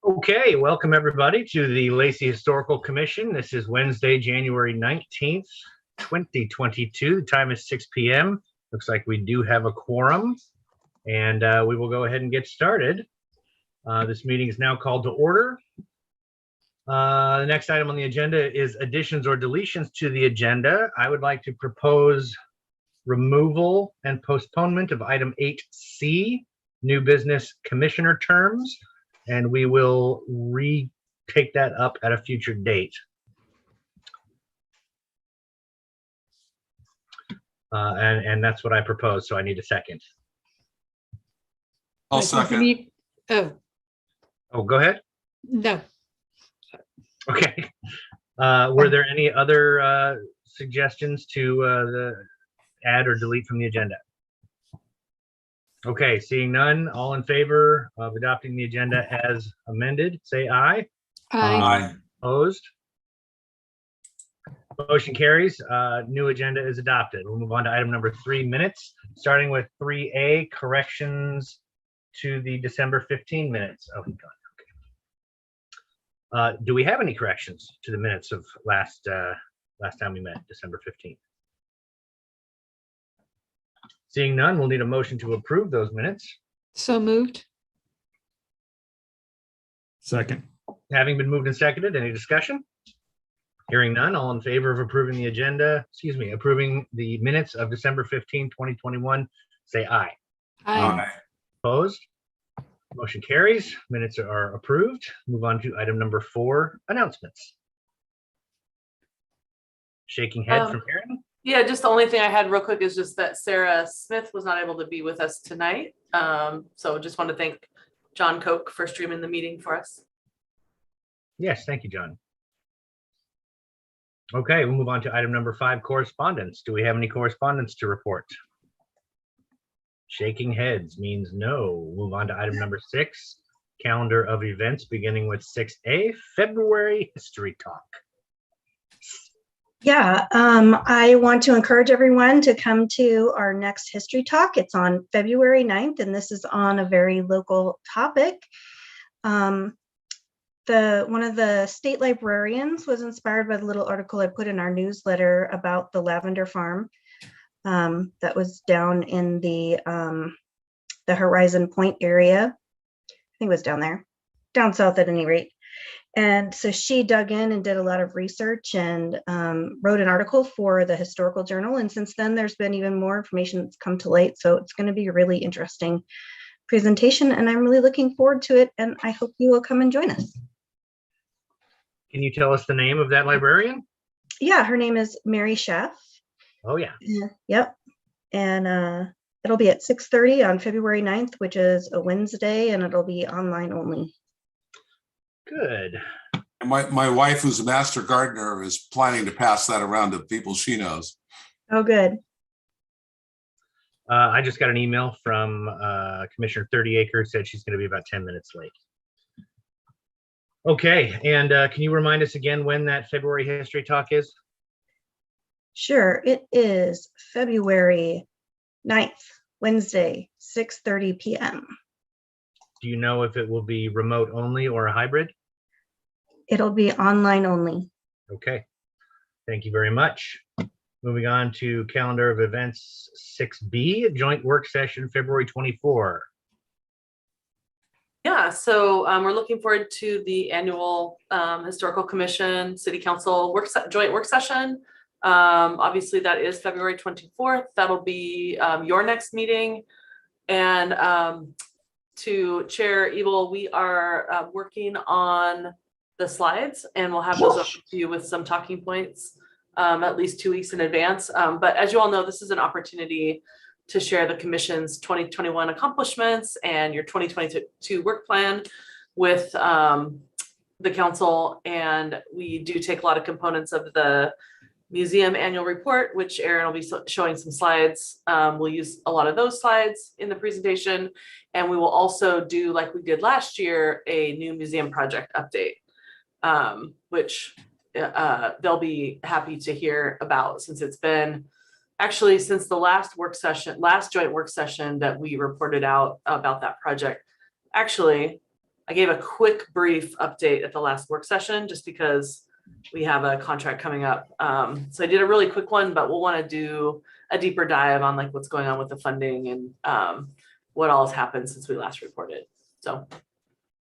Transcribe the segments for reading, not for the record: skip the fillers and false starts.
Okay, welcome everybody to the Lacey Historical Commission. This is Wednesday, January 19th, 2022. The time is 6 p.m. Looks like we do have a quorum, and we will go ahead and get started. This meeting is now called to order. The next item on the agenda is additions or deletions to the agenda. I would like to propose removal and postponement of item 8C, new business commissioner terms, and we will take that up at a future date. And that's what I propose, so I need a second. I'll second. Oh, go ahead. No. Okay. Were there any other suggestions to add or delete from the agenda? Okay, seeing none, all in favor of adopting the agenda as amended, say aye. Aye. Opposed? Motion carries. New agenda is adopted. We'll move on to item number 3, minutes, starting with 3A, corrections to the December 15 minutes. Oh, God. Okay. Do we have any corrections to the minutes of last time we met, December 15th? Seeing none, we'll need a motion to approve those minutes. So moved. Second. Having been moved and seconded, any discussion? Hearing none, all in favor of approving the approving the minutes of December 15, 2021, say aye. Aye. Opposed? Motion carries. Minutes are approved. Move on to item number 4, announcements. Shaking head from Karen. Yeah, just the only thing I had real quick is just that Sarah Smith was not able to be with us tonight. So just want to thank John Koch for streaming the meeting for us. Yes, thank you, John. Okay, we'll move on to item number 5, correspondence. Do we have any correspondence to report? Shaking heads means no. We'll move on to item number 6, calendar of events, beginning with 6A, February History Talk. Yeah, I want to encourage everyone to come to our next History Talk. It's on February 9th, and this is on a very local topic. One of the state librarians was inspired by the little article I put in our newsletter about the lavender farm that was down in the Horizon Point area. I think it was down there, down south at any rate. And so she dug in and did a lot of research and wrote an article for the Historical Journal. And since then, there's been even more information that's come to light. So it's going to be a really interesting presentation, and I'm really looking forward to it. And I hope you will come and join us. Can you tell us the name of that librarian? Yeah, her name is Mary Schaff. Oh, yeah. Yep. And it'll be at 6:30 on February 9th, which is a Wednesday, and it'll be online only. Good. My wife, who's a master gardener, is planning to pass that around to people she knows. Oh, good. I just got an email from Commissioner 30 Acres, said she's going to be about 10 minutes late. Okay, and can you remind us again when that February History Talk is? Sure, it is February 9th, Wednesday, 6:30 p.m. Do you know if it will be remote only or a hybrid? It'll be online only. Okay, thank you very much. Moving on to calendar of events 6B, joint work session February 24. Yeah, so we're looking forward to the annual Historical Commission City Council joint work session. Obviously, that is February 24th. That'll be your next meeting. And to Chair Ebel, we are working on the slides, and we'll have those over to you with some talking points at least 2 weeks in advance. But as you all know, this is an opportunity to share the Commission's 2021 accomplishments and your 2022 work plan with the Council. And we do take a lot of components of the museum annual report, which Erin will be showing some slides. We'll use a lot of those slides in the presentation. And we will also do, like we did last year, a new museum project update, which they'll be happy to hear about, since it's been actually since the last joint work session that we reported out about that project. Actually, I gave a quick brief update at the last work session, just because we have a contract coming up. So I did a really quick one, but we'll want to do a deeper dive on like what's going on with the funding and what all has happened since we last reported. So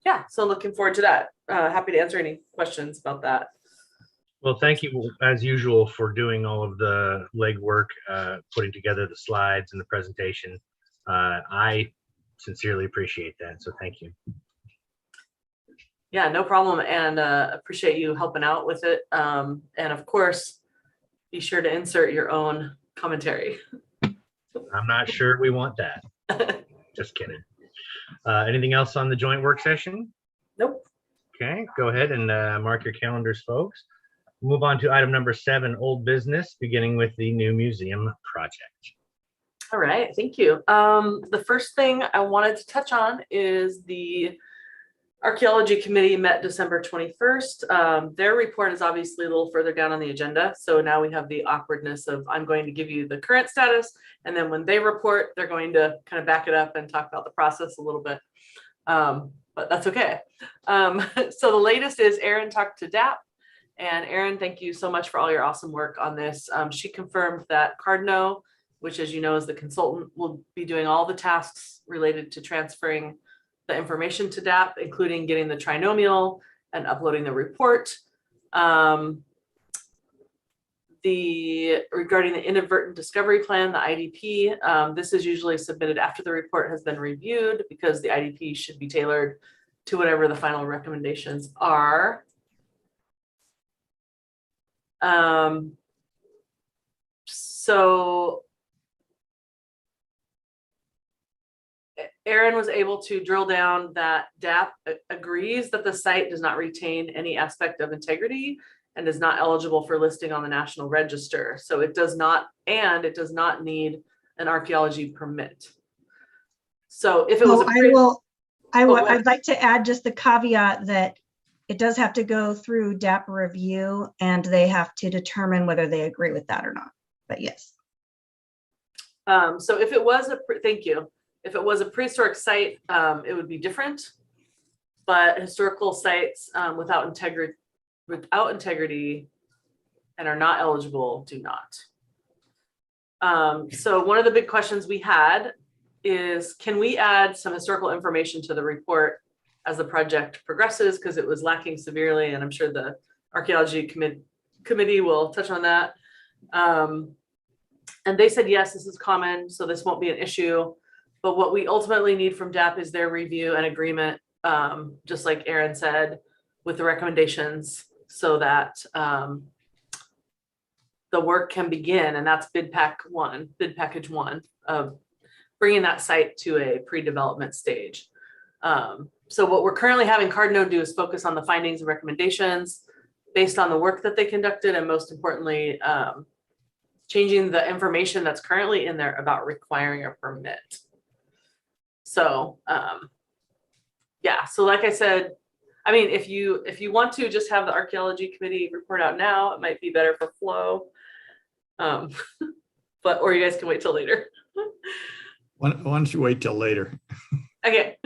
yeah, so looking forward to that. Happy to answer any questions about that. Well, thank you as usual for doing all of the legwork, putting together the slides and the presentation. I sincerely appreciate that. So thank you. Yeah, no problem. And appreciate you helping out with it. And of course, be sure to insert your own commentary. I'm not sure we want that. Just kidding. Anything else on the joint work session? Nope. Okay, go ahead and mark your calendars, folks. Move on to item number 7, old business, beginning with the new museum project. All right, thank you. The first thing I wanted to touch on is the Archaeology Committee met December 21st. Their report is obviously a little further down on the agenda. So now we have the awkwardness of I'm going to give you the current status. And then when they report, they're going to kind of back it up and talk about the process a little bit. But that's okay. So the latest is Erin talked to DAP. And Erin, thank you so much for all your awesome work on this. She confirmed that Cardno, which as you know is the consultant, will be doing all the tasks related to transferring the information to DAP, including getting the trinomial and uploading the report. Regarding the inadvertent discovery plan, the IDP, this is usually submitted after the report has been reviewed because the IDP should be tailored to whatever the final recommendations are. So Erin was able to drill down that DAP agrees that the site does not retain any aspect of integrity and is not eligible for listing on the National Register. So it does not, and it does not need an archaeology permit. So if it was I'd like to add just the caveat that it does have to go through DAP review and they have to determine whether they agree with that or not, but yes. So if it was thank you. If it was a prehistoric site, it would be different, but historical sites without integrity and are not eligible do not. So one of the big questions we had is, can we add some historical information to the report as the project progresses, because it was lacking severely, and I'm sure the Archaeology Committee will touch on that. And they said, yes, this is common, so this won't be an issue. But what we ultimately need from DAP is their review and agreement, just like Erin said, with the recommendations so that the work can begin. And that's bid package one of bringing that site to a pre-development stage. So what we're currently having Cardno do is focus on the findings and recommendations based on the work that they conducted, and most importantly, changing the information that's currently in there about requiring a permit. So yeah, so like I said, I mean, if you want to just have the Archaeology Committee report out now, it might be better for flow. But or you guys can wait till later. Why don't you wait till later? Okay.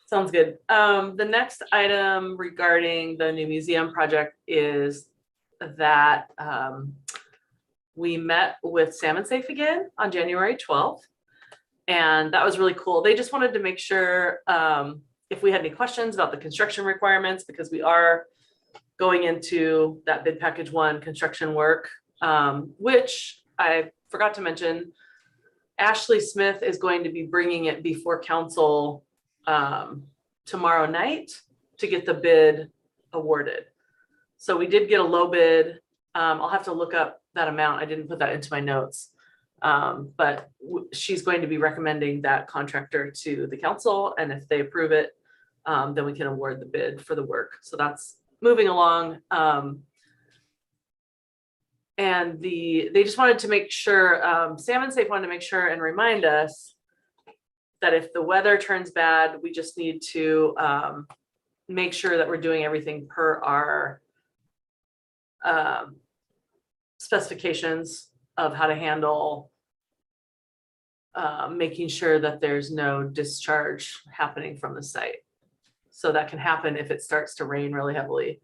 Sounds good. The next item regarding the new museum project is that we met with Salmon Safe again on January 12th. And that was really cool. They just wanted to make sure if we had any questions about the construction requirements, because we are going into that bid package one construction work, which I forgot to mention, Ashley Smith is going to be bringing it before council tomorrow night to get the bid awarded. So we did get a low bid. I'll have to look up that amount. I didn't put that into my notes. But she's going to be recommending that contractor to the council, and if they approve it, then we can award the bid for the work. So that's moving along. And they just wanted to make sure, Salmon Safe wanted to make sure and remind us that if the weather turns bad, we just need to make sure that we're doing everything per our specifications of how to handle making sure that there's no discharge happening from the site. So that can happen if it starts to rain really heavily.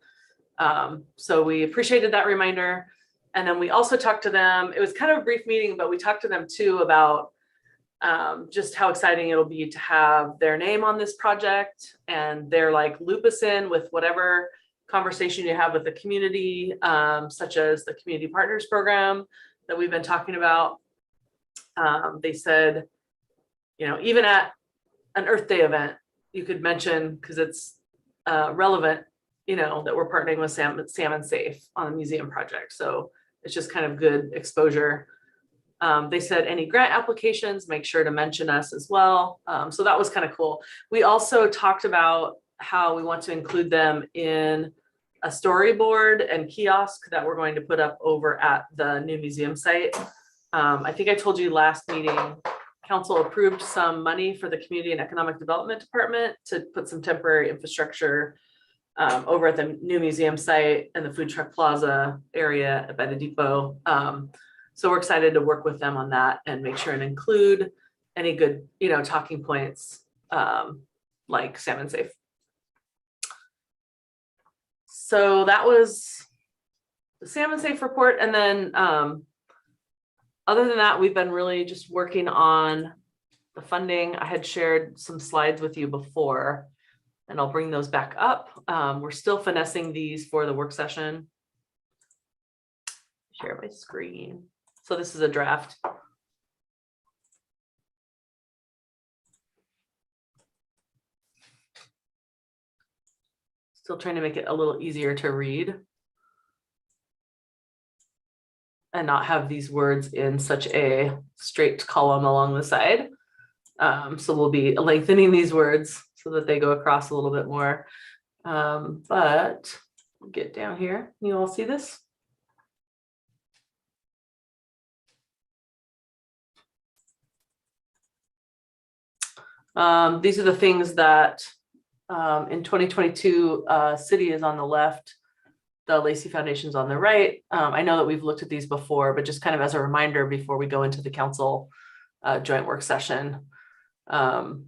So we appreciated that reminder. And then we also talked to them. It was kind of a brief meeting, but we talked to them too about just how exciting it'll be to have their name on this project. And they're like, loop us in with whatever conversation you have with the community, such as the Community Partners Program that we've been talking about. They said, you know, even at an Earth Day event, you could mention, because it's relevant, you know, that we're partnering with Salmon Safe on the museum project. So it's just kind of good exposure. They said any grant applications, make sure to mention us as well. So that was kind of cool. We also talked about how we want to include them in a storyboard and kiosk that we're going to put up over at the new museum site. I think I told you last meeting, council approved some money for the Community and Economic Development Department to put some temporary infrastructure over at the new museum site and the food truck plaza area by the depot. So we're excited to work with them on that and make sure and include any good, you know, talking points like Salmon Safe. So that was the Salmon Safe report. And then other than that, we've been really just working on the funding. I had shared some slides with you before, and I'll bring those back up. We're still finessing these for the work session. Share my screen. So this is a draft. Still trying to make it a little easier to read and not have these words in such a straight column along the side. So we'll be lengthening these words so that they go across a little bit more. But get down here. You all see this? These are the things that in 2022, city is on the left, the Lacey Foundation's on the right. I know that we've looked at these before, but just kind of as a reminder before we go into the council joint work session. And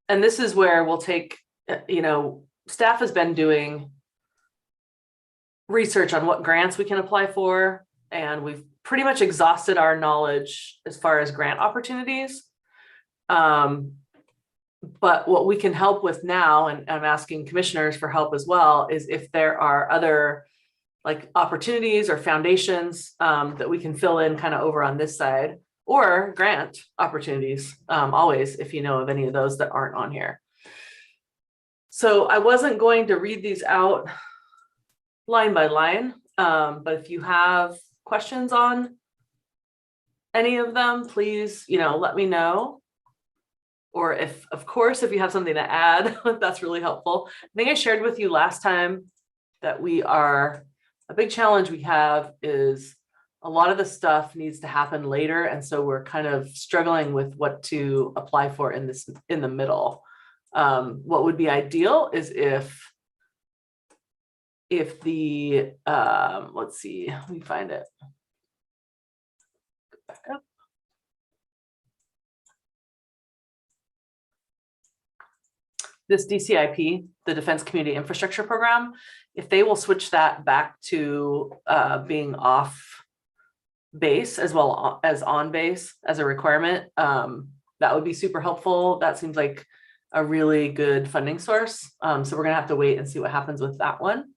this is where we'll take, you know, staff has been doing research on what grants we can apply for, and we've pretty much exhausted our knowledge as far as grant opportunities. But what we can help with now, and I'm asking commissioners for help as well, is if there are other like opportunities or foundations that we can fill in kind of over on this side, or grant opportunities, always, if you know of any of those that aren't on here. So I wasn't going to read these out line by line, but if you have questions on any of them, please, you know, let me know. Or if, of course, if you have something to add, that's really helpful. I think I shared with you last time that a big challenge we have is a lot of the stuff needs to happen later. And so we're kind of struggling with what to apply for in the middle. What would be ideal is if the, let's see, let me find it. Go back up. This DCIP, the Defense Community Infrastructure Program, if they will switch that back to being off base as well as on base as a requirement, that would be super helpful. That seems like a really good funding source. So we're gonna have to wait and see what happens with that one.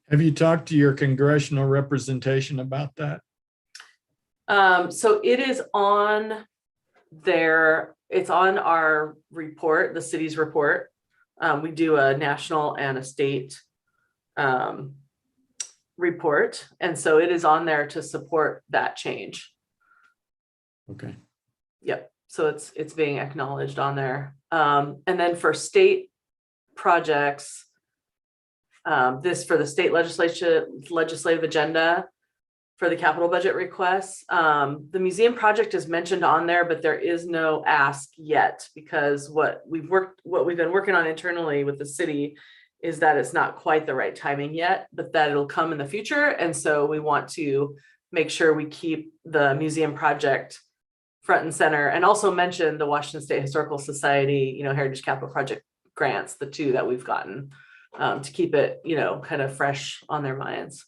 Have you talked to your congressional representation about that? So it is on it's on our report, the city's report. We do a national and a state report. And so it is on there to support that change. Okay. Yep. So it's being acknowledged on there. And then for state projects, this for the state legislative agenda for the capital budget requests, the museum project is mentioned on there, but there is no ask yet, because what we've been working on internally with the city is that it's not quite the right timing yet, but that it'll come in the future. And so we want to make sure we keep the museum project front and center, and also mention the Washington State Historical Society, Heritage Capital Project grants, the two that we've gotten, to keep it, kind of fresh on their minds.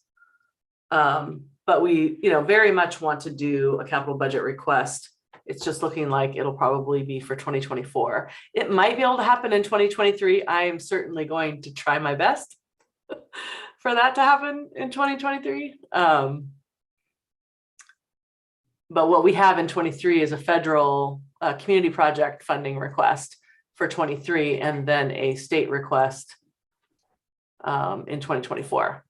But we, very much want to do a capital budget request. It's just looking like it'll probably be for 2024. It might be able to happen in 2023. I am certainly going to try my best for that to happen in 2023. But what we have in 23 is a federal community project funding request for 23, and then a state request in 2024.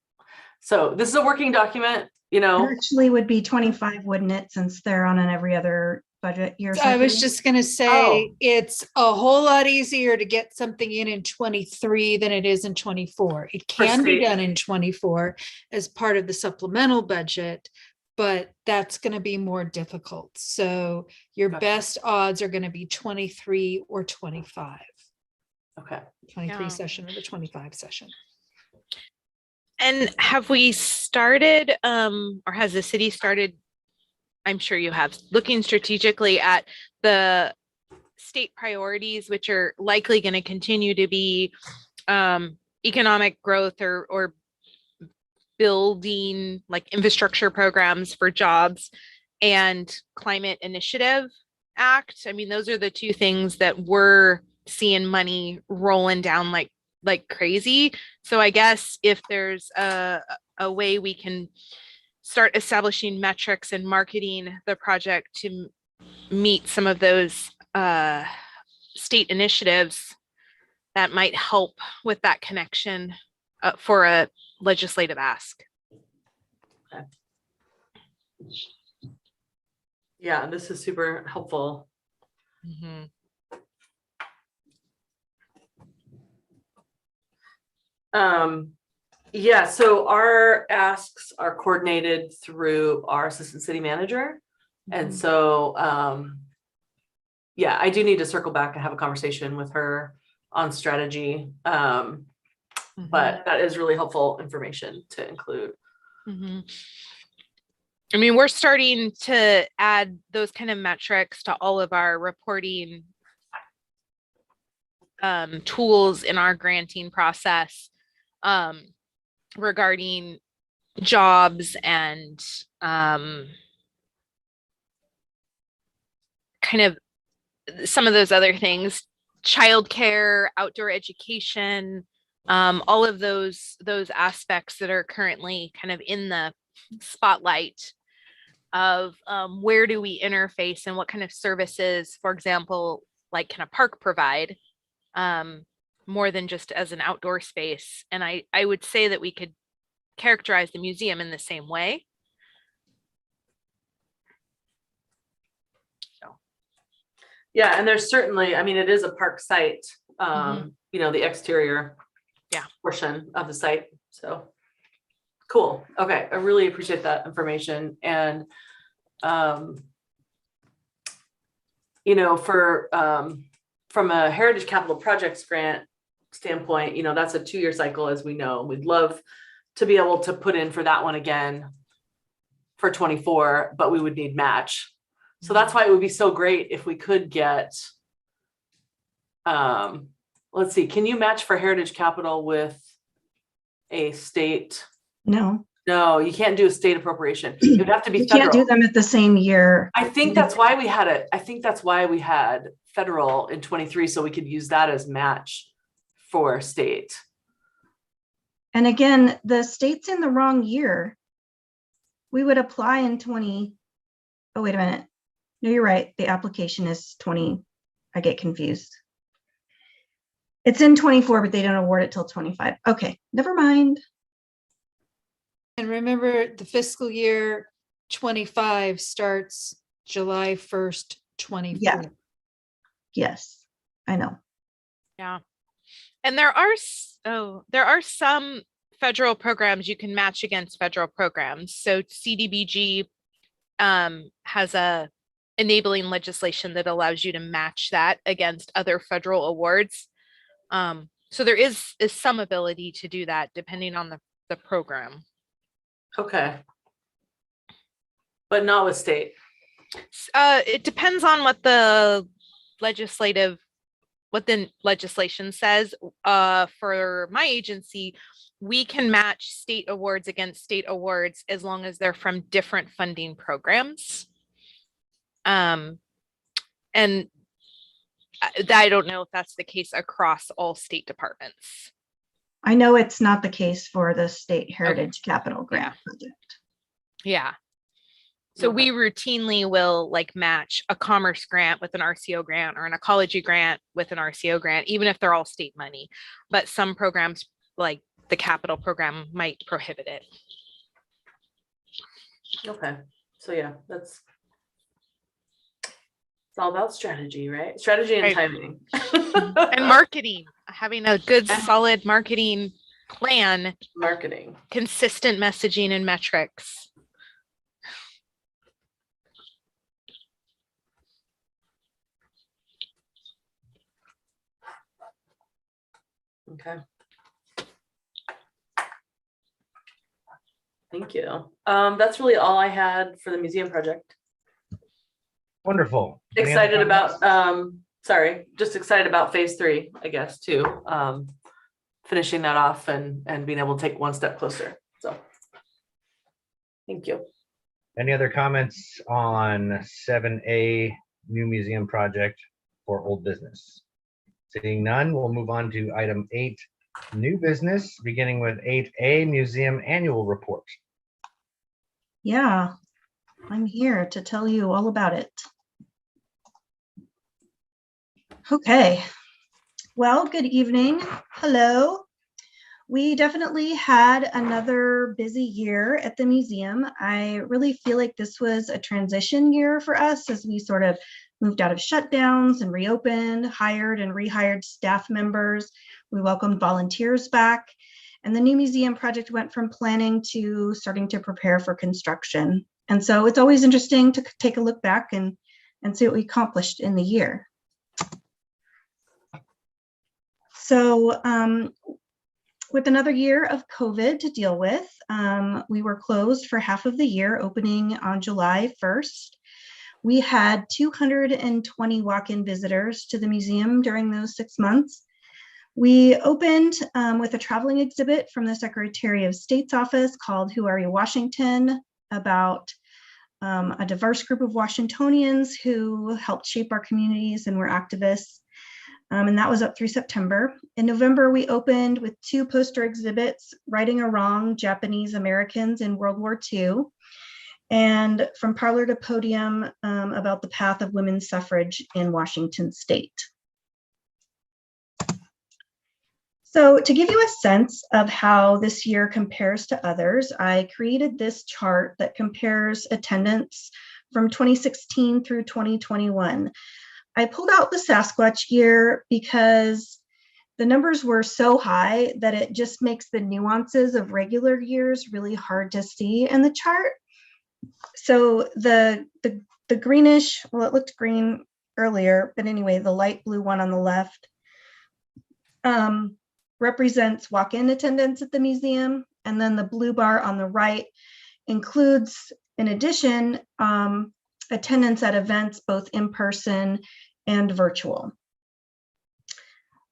So this is a working document, It actually would be 25, wouldn't it? Since they're on an every other budget year. I was cycle? just gonna say, Oh. it's a whole lot easier to get something in 23 than it is in 24. It can be state. done in 24 as part of the supplemental budget, but that's gonna be more difficult. So your Gotcha. best odds are gonna be 23 or 25. Okay. 23 Yeah. session or the 25 session. And have we started, or has the city started, I'm sure you have, looking strategically at the state priorities, which are likely going to continue to be economic growth or building like infrastructure programs for jobs and climate initiative act? I mean, those are the two things that we're seeing money rolling down like crazy. So I guess if there's a way we can start establishing metrics and marketing the project to meet some of those state initiatives, that might help with that connection for a legislative ask. Yeah, this is super helpful. Mhm. Yeah, so our asks are coordinated through our assistant city manager. And so, yeah, I do need to circle back and have a conversation with her on strategy. But that is really helpful information to include. Mhm. I mean, we're starting to add those kind of metrics to all of our reporting tools in our granting process regarding jobs and kind of some of those other things, childcare, outdoor education, all of those aspects that are currently kind of in the spotlight of where do we interface and what kind of services, for example, like can a park provide more than just as an outdoor space. And I would say that we could characterize the museum in the same way. Yeah, and there's certainly, I mean, it is a park site, the exterior portion of the site. So cool. Okay, I really appreciate that information. And from a Heritage Capital Projects grant standpoint, that's a 2-year cycle, as we know. We'd love to be able to put in for that one again for 24, but we would need match. So that's why it would be so great if we could get, let's see, can you match for Heritage Capital with a state? No, No, you can't do a state appropriation. It would have to be you can't do federal. them at the same year. I think that's why we had it. I think that's why we had federal in 23, so we could use that as match for state. And again, the state's in the wrong year. We would apply in 20. Oh, wait a minute. No, you're right. The application is 20. I get confused. It's in 24, but they don't award it till 25. Okay, never mind. And remember, the fiscal year 25 starts July 1st, 24. Yeah. Yes, I know. Yeah. And there are some federal programs you can match against federal programs. So CDBG has a enabling legislation that allows you to match that against other federal awards. So there is some ability to do that depending on the program. Okay. But not with state. It depends on what the legislation says. For my agency, we can match state awards against state awards as long as they're from different funding programs. And I don't know if that's the case across all state departments. I know it's not the case for the State Heritage Capital Grant project. Yeah. So we Okay. routinely will like match a commerce grant with an RCO grant or an ecology grant with an RCO grant, even if they're all state money. But some programs like the capital program might prohibit it. Okay, so yeah, it's all about strategy, right? Strategy and Right. timing. And marketing, having a good solid marketing plan, Marketing. consistent messaging and metrics. Okay. Thank you. That's really all I had for the museum project. Wonderful. Any other Excited comments? about, just excited about phase 3, I guess, too. Finishing that off and being able to take one step closer. So thank you. Any other comments on 7A new museum project for old business? Seeing none, we'll move on to item 8, new business, beginning with 8A, museum annual report. Yeah, I'm here to tell you all about it. Okay, well, good evening. Hello. We definitely had another busy year at the museum. I really feel like this was a transition year for us as we sort of moved out of shutdowns and reopened, hired and rehired staff members. We welcomed volunteers back, and the new museum project went from planning to starting to prepare for construction. And so it's always interesting to take a look back and see what we accomplished in the year. So with another year of COVID to deal with, we were closed for half of the year, opening on July 1st. We had 220 walk-in visitors to the museum during those 6 months. We opened with a traveling exhibit from the Secretary of State's office called Who Are You, Washington, about a diverse group of Washingtonians who helped shape our communities and were activists. And that was up through September. In November, we opened with 2 poster exhibits, Righting a Wrong, Japanese Americans in World War II, and From Parlor to Podium, about the path of women's suffrage in Washington State. So to give you a sense of how this year compares to others, I created this chart that compares attendance from 2016 through 2021. I pulled out the Sasquatch year because the numbers were so high that it just makes the nuances of regular years really hard to see in the chart. So the greenish, well, it looked green earlier, but anyway, the light blue one on the left represents walk-in attendance at the museum. And then the blue bar on the right includes, in addition, attendance at events, both in person and virtual.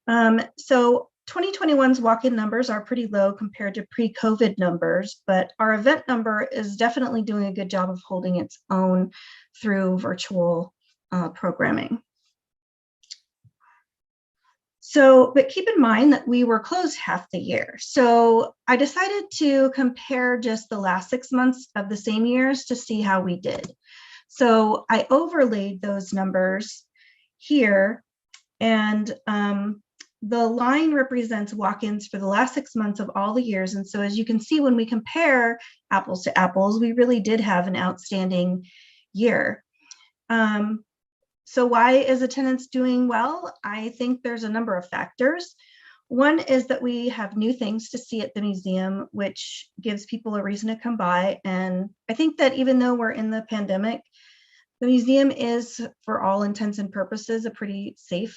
So 2021's walk-in numbers are pretty low compared to pre-COVID numbers, but our event number is definitely doing a good job of holding its own through virtual programming. So, but keep in mind that we were closed half the year. So I decided to compare just the last 6 months of the same years to see how we did. So I overlaid those numbers here, and the line represents walk-ins for the last 6 months of all the years. And so as you can see, when we compare apples to apples, we really did have an outstanding year. So why is attendance doing well? I think there's a number of factors. One is that we have new things to see at the museum, which gives people a reason to come by. And I think that even though we're in the pandemic, the museum is, for all intents and purposes, a pretty safe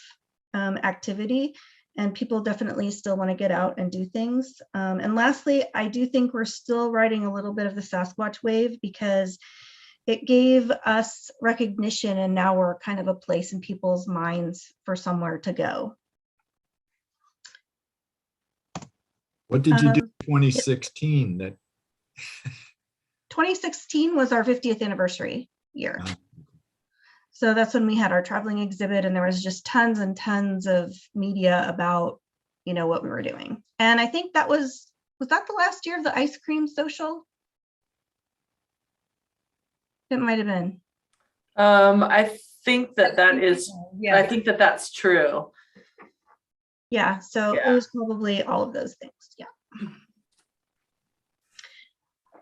activity, and people definitely still want to get out and do things. And lastly, I do think we're still riding a little bit of the Sasquatch wave, because it gave us recognition, and now we're kind of a place in people's minds for somewhere to go. What did you do in 2016 that? 2016 was our 50th anniversary year. So that's when we had our traveling exhibit, and there was just tons and tons of media about, you know, what we were doing. And I think that was that the last year of the ice cream social? It might have been. I think that is, Yeah. I think that's true. Yeah, so it Yeah. was probably all of those things. Yeah.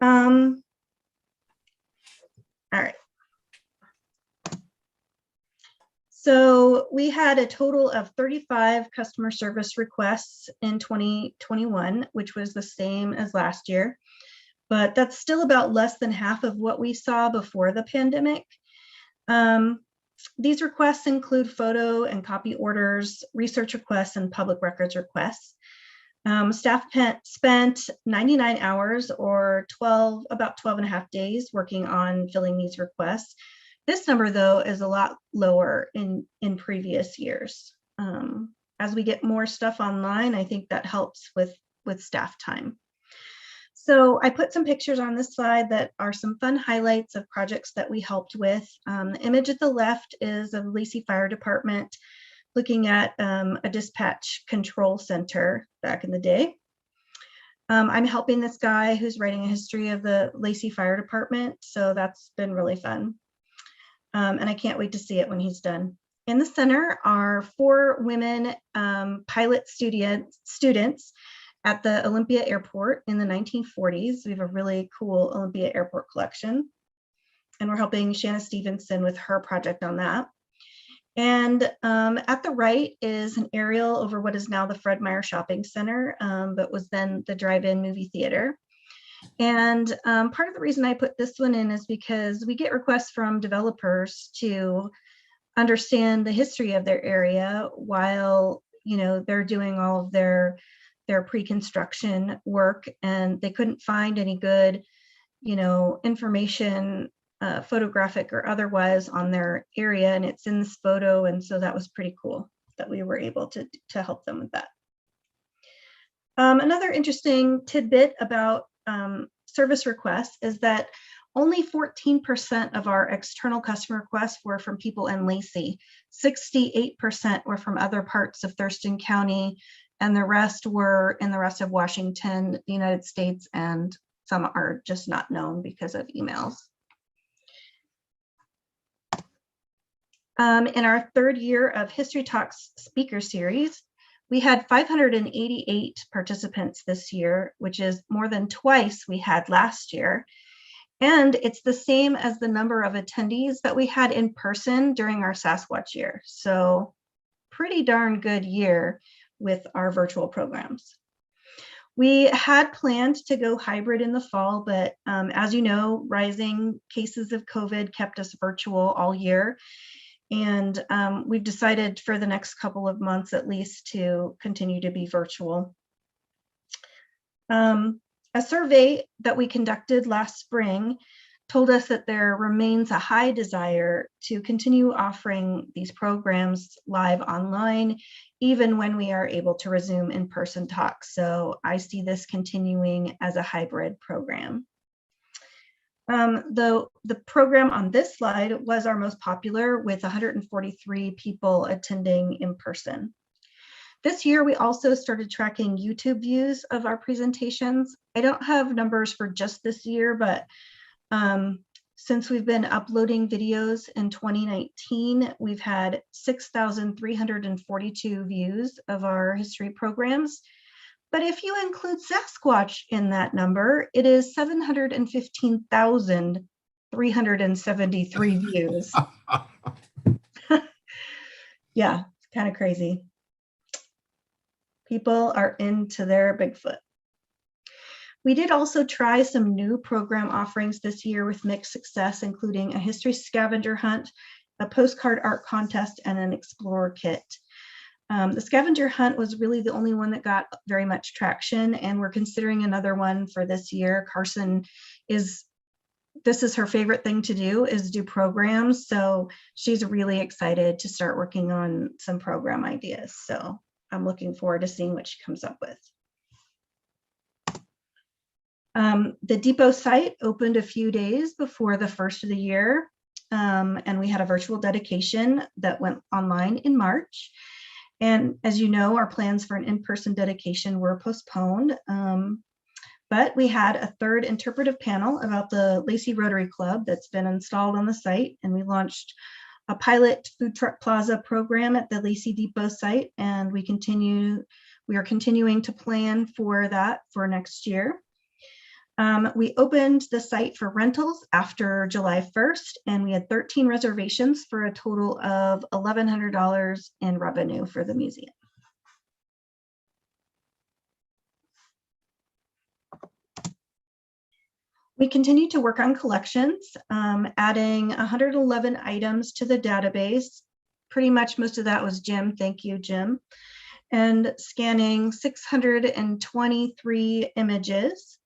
All right. So we had a total of 35 customer service requests in 2021, which was the same as last year, but that's still about less than half of what we saw before the pandemic. These requests include photo and copy orders, research requests, and public records requests. Staff spent 99 hours or about 12 and a half days working on filling these requests. This number, though, is a lot lower in previous years. As we get more stuff online, I think that helps with staff time. So I put some pictures on this slide that are some fun highlights of projects that we helped with. The image at the left is of Lacey Fire Department looking at a dispatch control center back in the day. I'm helping this guy who's writing a history of the Lacey Fire Department, so that's been really fun. And I can't wait to see it when he's done. In the center are 4 women pilot students at the Olympia Airport in the 1940s. We have a really cool Olympia Airport collection, and we're helping Shanna Stevenson with her project on that. And at the right is an aerial over what is now the Fred Meyer Shopping Center, but was then the drive-in movie theater. And part of the reason I put this one in is because we get requests from developers to understand the history of their area while, you know, they're doing all of their pre-construction work, and they couldn't find any good, you know, information, photographic or otherwise, on their area, and it's in this photo, and so that was pretty cool that we were able to help them with that. Another interesting tidbit about service requests is that only 14% of our external customer requests were from people in Lacey. 68% were from other parts of Thurston County, and the rest were in the rest of Washington, the United States, and some are just not known because of emails. In our 3rd year of History Talks speaker series, we had 588 participants this year, which is more than twice we had last year. And it's the same as the number of attendees that we had in person during our Sasquatch year. So pretty darn good year with our virtual programs. We had planned to go hybrid in the fall, but as you know, rising cases of COVID kept us virtual all year. And we've decided for the next couple of months at least to continue to be virtual. A survey that we conducted last spring told us that there remains a high desire to continue offering these programs live online, even when we are able to resume in-person talks. So I see this continuing as a hybrid program. The program on this slide was our most popular, with 143 people attending in person. This year, we also started tracking YouTube views of our presentations. I don't have numbers for just this year, but since we've been uploading videos in 2019, we've had 6,342 views of our history programs. But if you include Sasquatch in that number, it is 715,373 views. Yeah, it's kind of crazy. People are into their Bigfoot. We did also try some new program offerings this year with mixed success, including a history scavenger hunt, a postcard art contest, and an explorer kit. The scavenger hunt was really the only one that got very much traction, and we're considering another one for this year. Carson is this is her favorite thing to do, is do programs. So she's really excited to start working on some program ideas. So I'm looking forward to seeing what she comes up with. The depot site opened a few days before the first of the year, and we had a virtual dedication that went online in March. And as you know, our plans for an in-person dedication were postponed, but we had a third interpretive panel about the Lacey Rotary Club that's been installed on the site, and we launched a pilot food truck plaza program at the Lacey Depot site, and we are continuing to plan for that for next year. We opened the site for rentals after July 1st, and we had 13 reservations for a total of $1,100 in revenue for the museum. We continue to work on collections, adding 111 items to the database. Pretty much most of that was Jim. Thank you, Jim. And scanning 623 images.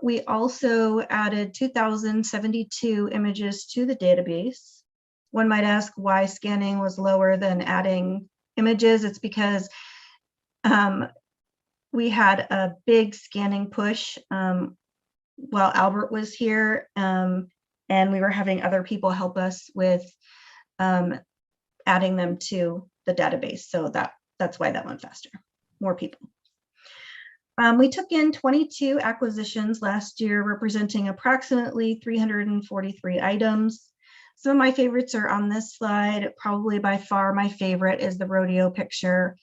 We also added 2,072 images to the database. One might ask why scanning was lower than adding images. It's because we had a big scanning push while Albert was here, and we were having other people help us with adding them to the database. So that's why that went faster, more people. We took in 22 acquisitions last year, representing approximately 343 items. Some of my favorites are on this slide. Probably by far my favorite is the rodeo picture.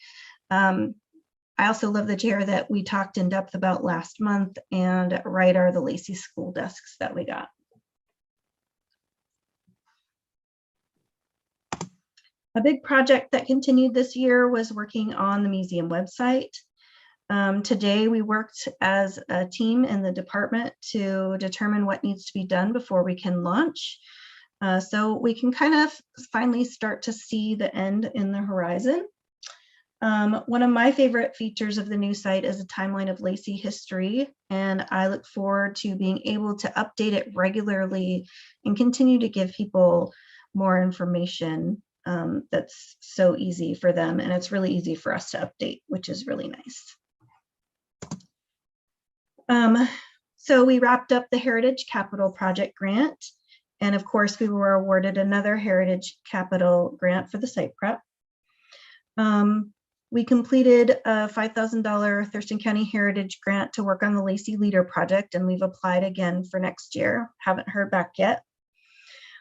I also love the chair that we talked in depth about last month, and right are the Lacey school desks that we got. A big project that continued this year was working on the museum website. Today, we worked as a team in the department to determine what needs to be done before we can launch. So we can kind of finally start to see the end in the horizon. One of my favorite features of the new site is a timeline of Lacey history, and I look forward to being able to update it regularly and continue to give people more information that's so easy for them, and it's really easy for us to update, which is really nice. So we wrapped up the Heritage Capital Project grant, and of course we were awarded another Heritage Capital grant for the site prep. We completed a $5,000 Thurston County Heritage grant to work on the Lacey Leader Project, and we've applied again for next year. Haven't heard back yet.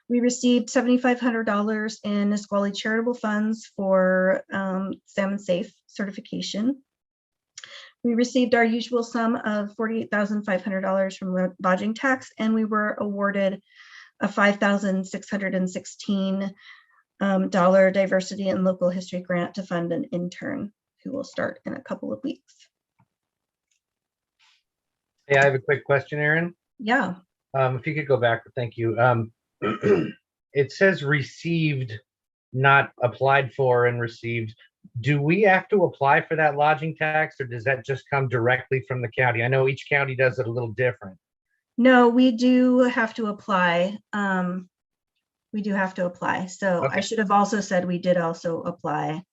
We received $7,500 in Nisqually charitable funds for Salmon Safe certification. We received our usual sum of $48,500 from lodging tax, and we were awarded a $5,616 diversity and local history grant to fund an intern who will start in a couple of weeks. Hey, I have a quick question, Erin. Yeah. If you could go back, thank you. It says received, not applied for and received. Do we have to apply for that lodging tax, or does that just come directly from the county? I know each county does it a little different. No, we do have to apply. We do have to apply. So Okay. I should have also said we did also apply.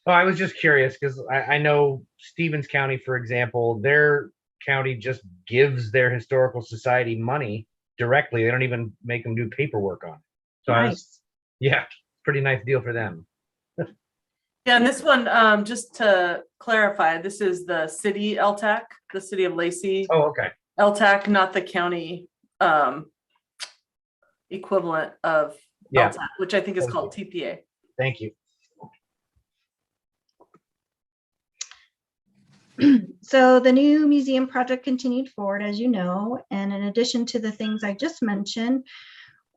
Oh, I was just curious because I know Stevens County, for example, their county just gives their historical society money directly. They don't even make them do paperwork on it. So Nice. yeah, pretty nice deal for them. Yeah, and this one, just to clarify, this is the city LTAC, the city of Lacey Oh, okay. LTAC, not the county equivalent of Yeah. LTAC, which I think is called TPA. Thank you. So the new museum project continued forward, as you know, and in addition to the things I just mentioned,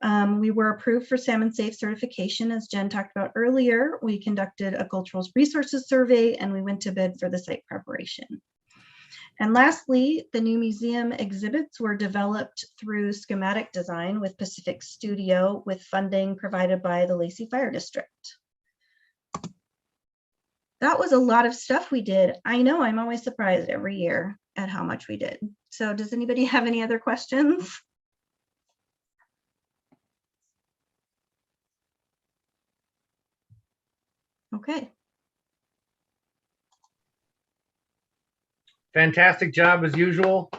we were approved for Salmon Safe certification. As Jen talked about earlier, we conducted a cultural resources survey and we went to bid for the site preparation. And lastly, the new museum exhibits were developed through schematic design with Pacific Studio with funding provided by the Lacey Fire District. That was a lot of stuff we did. I know, I'm always surprised every year at how much we did. So does anybody have any other questions? Okay. Fantastic job as usual.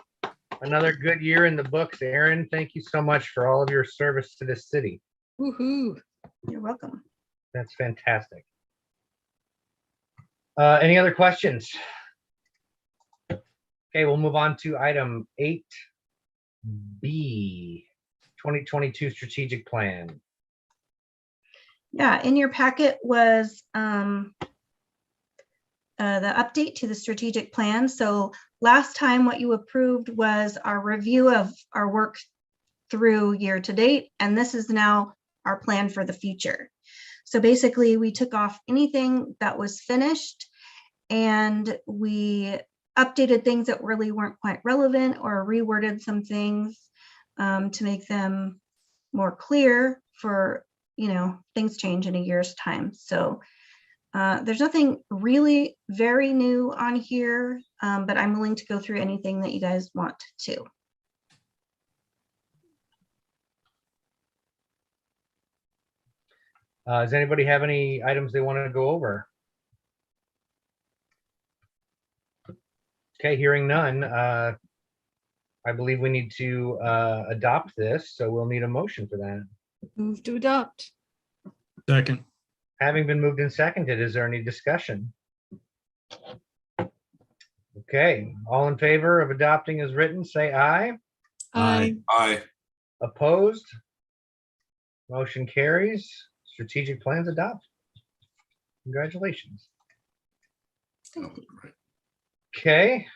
Another good year in the books. Aaron, thank you so much for all of your service to this city. Woohoo. You're welcome. That's fantastic. Any other questions? Okay, we'll move on to item 8B, 2022 strategic plan. Yeah, in your packet was the update to the strategic plan. So last time what you approved was our review of our work through year to date, and this is now our plan for the future. So basically we took off anything that was finished and we updated things that really weren't quite relevant or reworded some things to make them more clear for, things change in a year's time. So there's nothing really very new on here, but I'm willing to go through anything that you guys want to. Does anybody have any items they want to go over? Okay, hearing none, I believe we need to adopt this, so we'll need a motion for that. Move to adopt. Second. Having been moved and seconded, is there any discussion? Okay, all in favor of adopting as written, say aye. Aye. Aye. Opposed? Motion carries. Strategic plans adopted. Congratulations. Okay,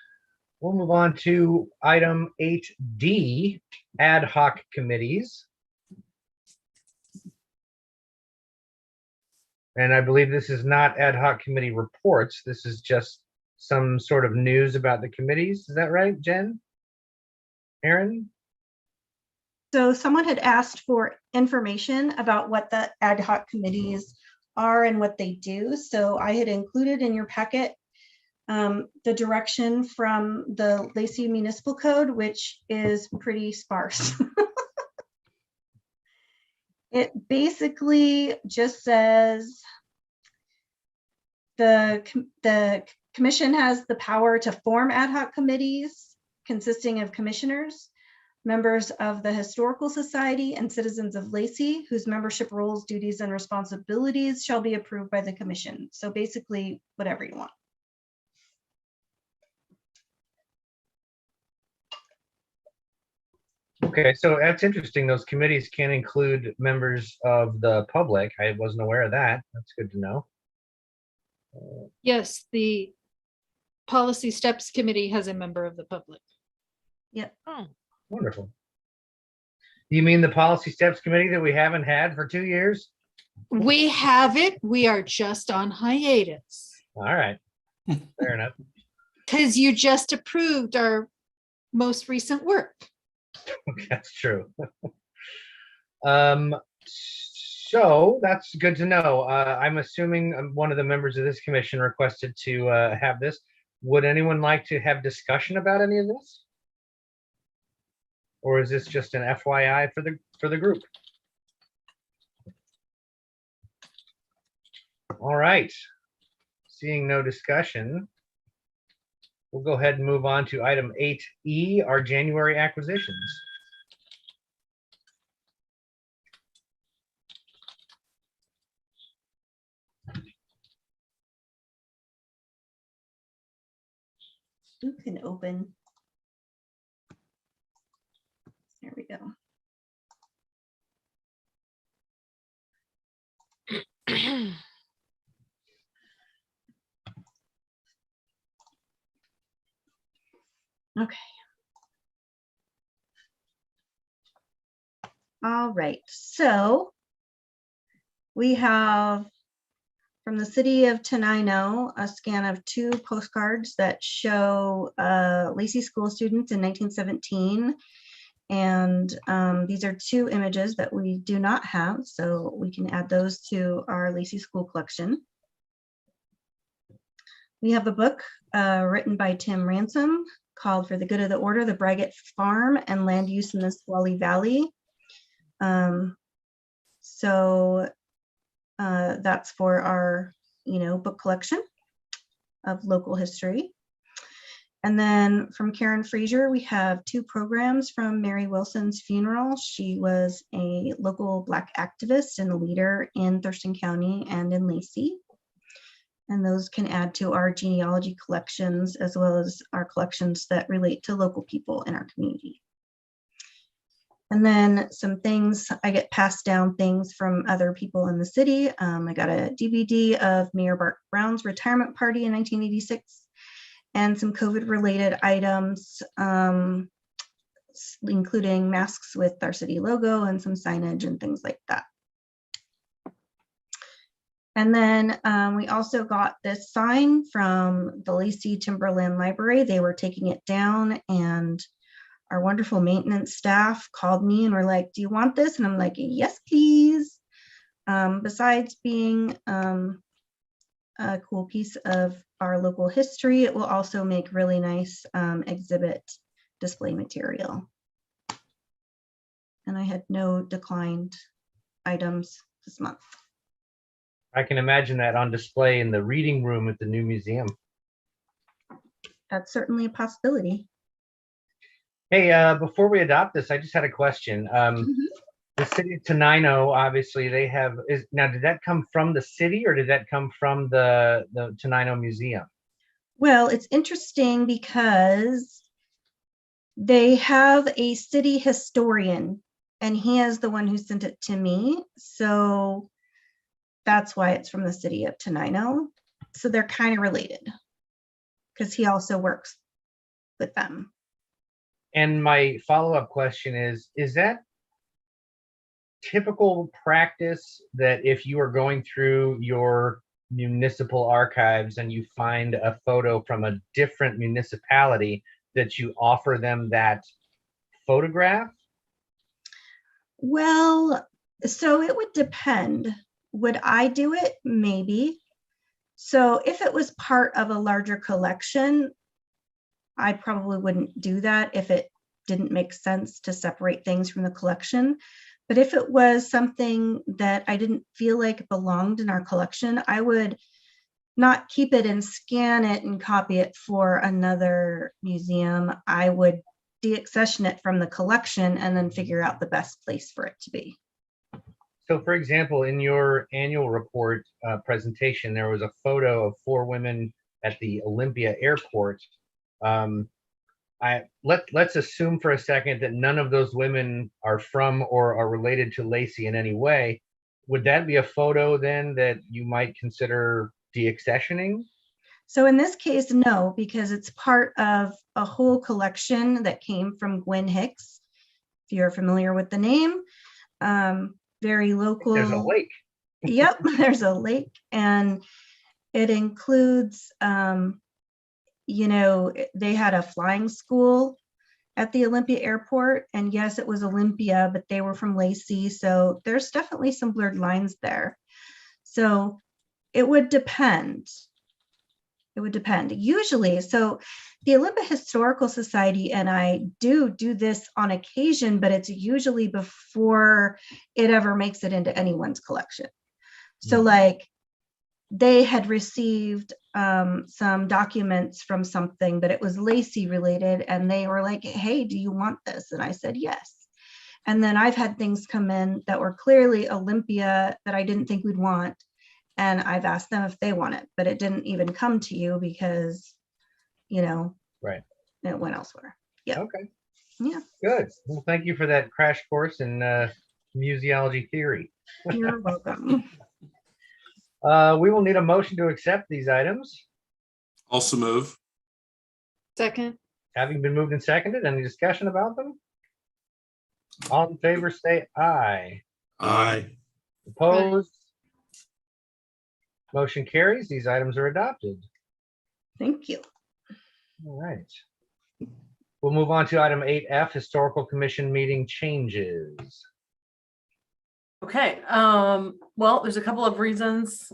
we'll move on to item 8D, ad hoc committees. And I believe this is not ad hoc committee reports. This is just some sort of news about the committees. Is that right, Jen? Aaron? So someone had asked for information about what the ad hoc committees are and what they do. So I had included in your packet the direction from the Lacey Municipal Code, which is pretty sparse. It basically just says the commission has the power to form ad hoc committees consisting of commissioners, members of the Historical Society, and citizens of Lacey, whose membership roles, duties, and responsibilities shall be approved by the commission. So basically, whatever you want. Okay, so that's interesting. Those committees can include members of the public. I wasn't aware of that. That's good to know. Yes, the Policy Steps Committee has a member of the public. Yep. Oh, Wonderful. You mean the Policy Steps Committee that we haven't had for 2 years? We have it. We are just on hiatus All right, fair enough. because you just approved our most recent work. That's true. So that's good to know. I'm assuming one of the members of this commission requested to have this. Would anyone like to have discussion about any of this? Or is this just an FYI for the group? All right. Seeing no discussion, we'll go ahead and move on to item 8E, our January acquisitions. Who can open? There we go. Okay. All right, so we have from the city of Tenino a scan of 2 postcards that show Lacey school students in 1917. And these are 2 images that we do not have, so we can add those to our Lacey School collection. We have a book written by Tim Ransom called For the Good of the Order, the Braggett Farm and Land Use in the Swally Valley. So that's for our book collection of local history. And then from Karen Frazier, we have 2 programs from Mary Wilson's funeral. She was a local Black activist and a leader in Thurston County and in Lacey. And those can add to our genealogy collections as well as our collections that relate to local people in our community. And then some things, I get passed down things from other people in the city. I got a DVD of Mayor Bart Brown's retirement party in 1986. And some COVID-related items, including masks with our city logo and some signage and things like that. And then we also got this sign from the Lacey Timberland Library. They were taking it down, and our wonderful maintenance staff called me and were like, "Do you want this?" And I'm like, "Yes, please." Besides being a cool piece of our local history, it will also make really nice exhibit display material. And I had no declined items this month. I can imagine that on display in the reading room at the new museum. That's certainly a possibility. Hey, before we adopt this, I just had a question. The city of Tenino, obviously, they have, now, did that come from the city or did that come from the Tenino Museum? Well, it's interesting because they have a city historian, and he is the one who sent it to me. So that's why it's from the city of Tenino. So they're kind of related because he also works with them. And my follow-up question is that typical practice that if you are going through your municipal archives and you find a photo from a different municipality that you offer them that photograph? Well, so it would depend. Would I do it? Maybe. So if it was part of a larger collection, I probably wouldn't do that if it didn't make sense to separate things from the collection. But if it was something that I didn't feel like belonged in our collection, I would not keep it and scan it and copy it for another museum. I would deaccession it from the collection and then figure out the best place for it to be. So for example, in your annual report presentation, there was a photo of 4 women at the Olympia Airport. Let's assume for a second that none of those women are from or are related to Lacey in any way. Would that be a photo then that you might consider deaccessioning? So in this case, no, because it's part of a whole collection that came from Gwen Hicks. If you're familiar with the name, very local. There's a lake. Yep, there's a lake, and it includes, they had a flying school at the Olympia Airport, and yes, it was Olympia, but they were from Lacey, so there's definitely some blurred lines there. So it would depend. It would depend. Usually, so the Olympia Historical Society and I do this on occasion, but it's usually before it ever makes it into anyone's collection. So like they had received some documents from something, but it was Lacey related, and they were like, "Hey, do you want this?" And I said, "Yes." And then I've had things come in that were clearly Olympia that I didn't think we'd want. And I've asked them if they want it, but it didn't even come to you because, Right. It went elsewhere. Yeah. Okay. Yeah. Good. Well, thank you for that crash course in museology theory. You're welcome. We will need a motion to accept these items. Also move. Second. Having been moved and seconded, any discussion about them? All in favor, say aye. Aye. Opposed? Motion carries. These items are adopted. Thank you. All right. We'll move on to item 8F, Historical Commission meeting changes. Okay, well, there's a couple of reasons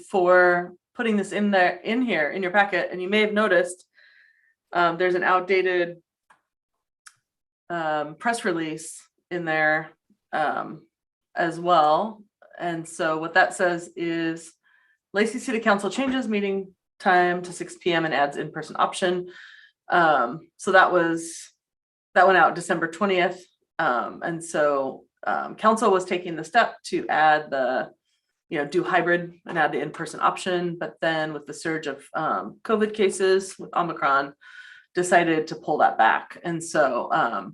for putting this in here in your packet, and you may have noticed there's an outdated press release in there as well. And so what that says is Lacey City Council changes meeting time to 6 p.m. and adds in-person option. So that went out December 20th. And so council was taking the step to add do hybrid and add the in-person option. But then with the surge of COVID cases with Omicron, decided to pull that back. And so I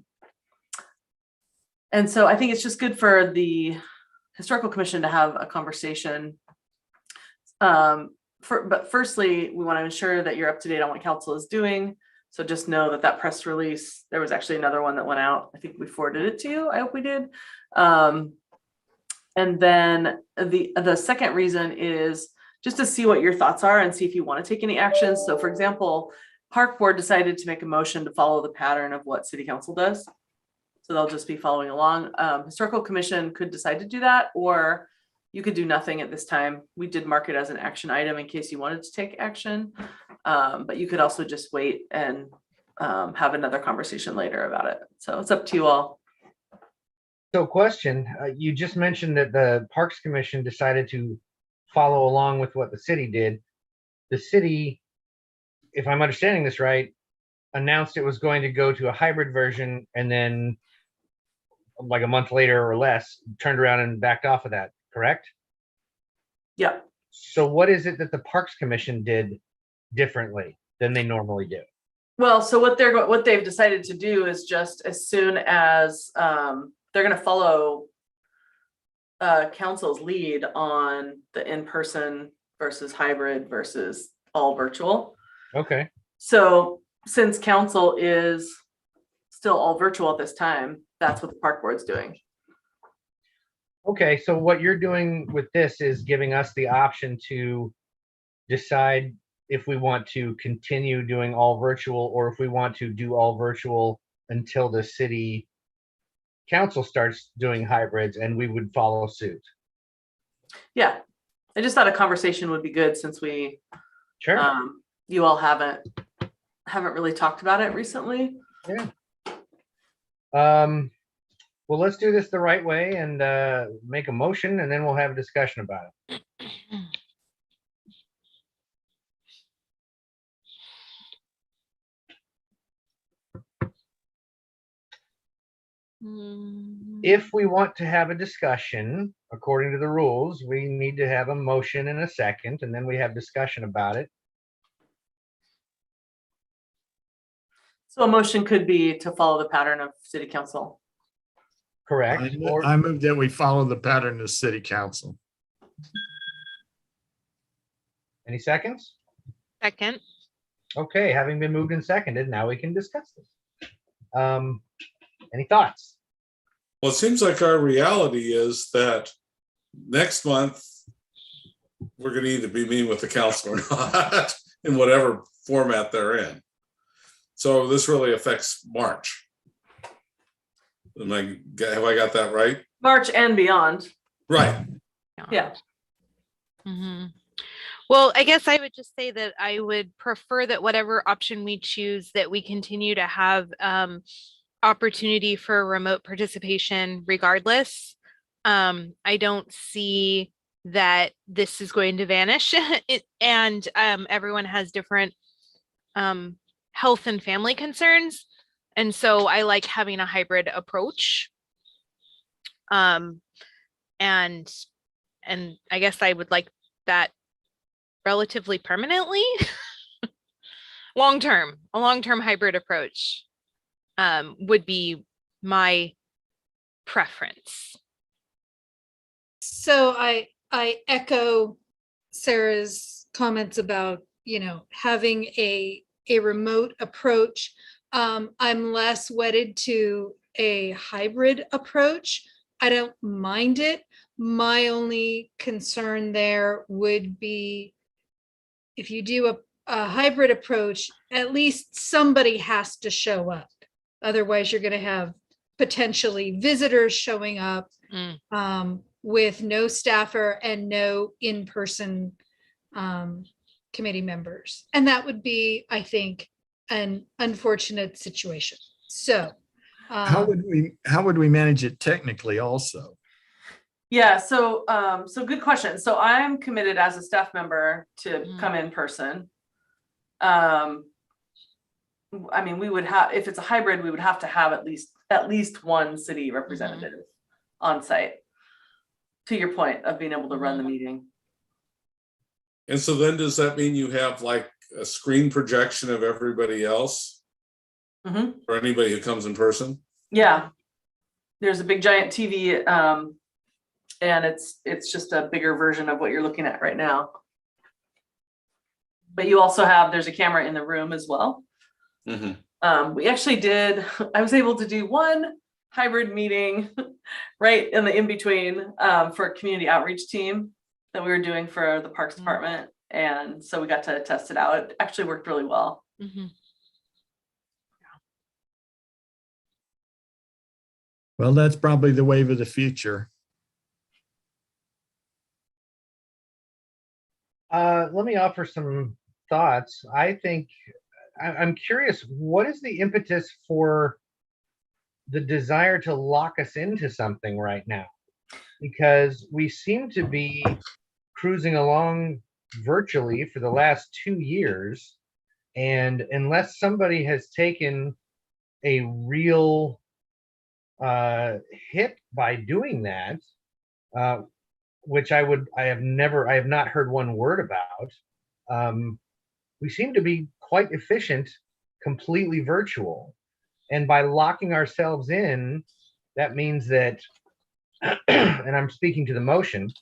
think it's just good for the Historical Commission to have a conversation. But firstly, we want to ensure that you're up to date on what council is doing. So just know that press release, there was actually another one that went out. I think we forwarded it to you. I hope we did. And then the second reason is just to see what your thoughts are and see if you want to take any actions. So for example, Park Board decided to make a motion to follow the pattern of what City Council does. So they'll just be following along. Historical Commission could decide to do that, or you could do nothing at this time. We did mark it as an action item in case you wanted to take action. But you could also just wait and have another conversation later about it. So it's up to you all. So question, you just mentioned that the Parks Commission decided to follow along with what the city did. The city, if I'm understanding this right, announced it was going to go to a hybrid version, and then like a month later or less, turned around and backed off of that, correct? Yeah. So what is it that the Parks Commission did differently than they normally do? Well, so what they've decided to do is just as soon as they're going to follow council's lead on the in-person versus hybrid versus all virtual. Okay. So since council is still all virtual at this time, that's what the Park Board's doing. Okay, so what you're doing with this is giving us the option to decide if we want to continue doing all virtual, or if we want to do all virtual until the city council starts doing hybrids, and we would follow suit. Yeah, I just thought a conversation would be good since we, Sure. you all haven't really talked about it recently. Yeah. Well, let's do this the right way and make a motion, and then we'll have a discussion about it. If we want to have a discussion, according to the rules, we need to have a motion and a second, and then we have discussion about it. So a motion could be to follow the pattern of city council. Correct. I move that we follow the pattern of city council. Any seconds? Second. Okay, having been moved and seconded, now we can discuss this. Any thoughts? Well, it seems like our reality is that next month, we're going to either be meeting with the council or not, in whatever format they're in. So this really affects March. Have I got that right? March and beyond. Right. Yeah. Mm-hmm. Well, I guess I would just say that I would prefer that whatever option we choose, that we continue to have opportunity for remote participation regardless. I don't see that this is going to vanish and everyone has different health and family concerns. And so I like having a hybrid approach. And I guess I would like that relatively permanently. A long-term hybrid approach would be my preference. So I echo Sarah's comments about, having a remote approach. I'm less wedded to a hybrid approach. I don't mind it. My only concern there would be if you do a hybrid approach, at least somebody has to show up. Otherwise, you're going to have potentially visitors showing up with no staffer and no in-person committee members. And that would be, I think, an unfortunate situation. So How would we manage it technically also? Yeah, so good question. So I'm committed as a staff member to Mm. come in person. I mean, we would have, if it's a hybrid, we would have to have at least one city representative on site. To your point of being able to run the meeting. And so then does that mean you have like a screen projection of everybody else Mhm. or anybody who comes in person? Yeah. There's a big giant TV, and it's just a bigger version of what you're looking at right now. But you also have, there's a camera in the room as well. Mhm. We actually did, I was able to do one hybrid meeting right in the in-between for a community outreach team that we were doing for the Parks Department. And so we got to test it out. It actually worked really well. Mhm. Well, that's probably the wave of the future. Let me offer some thoughts. I think I'm curious, what is the impetus for the desire to lock us into something right now? Because we seem to be cruising along virtually for the last 2 years. And unless somebody has taken a real hit by doing that, which I have not heard one word about. We seem to be quite efficient, completely virtual. And by locking ourselves in, that means that, and I'm speaking to the motion,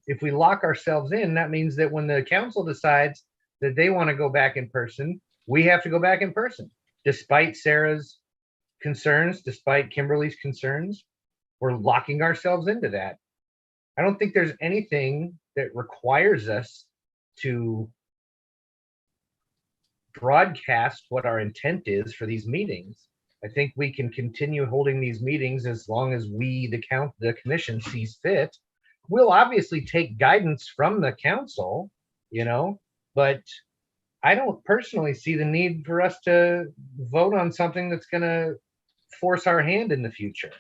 if we lock ourselves in, that means that when the council decides that they want to go back in person, we have to go back in person, despite Sarah's concerns, despite Kimberly's concerns. We're locking ourselves into that. I don't think there's anything that requires us to broadcast what our intent is for these meetings. I think we can continue holding these meetings as long as the commission sees fit. We'll obviously take guidance from the council, but I don't personally see the need for us to vote on something that's going to force our hand in the future.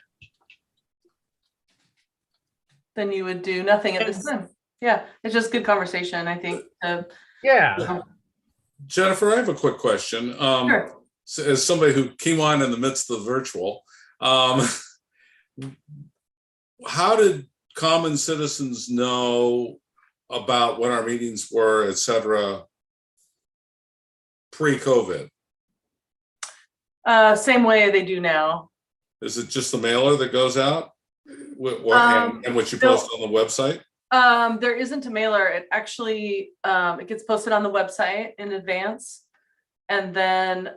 Then you would do nothing at this time. Yeah, it's just good conversation, I think. Yeah. Jennifer, I have a quick question. Sure. So as somebody who came on in the midst of virtual, how did common citizens know about when our meetings were, et cetera, pre-COVID? Same way they do now. Is it just the mailer that goes out? And what you no. post on the website? There isn't a mailer. It actually, it gets posted on the website in advance. And then,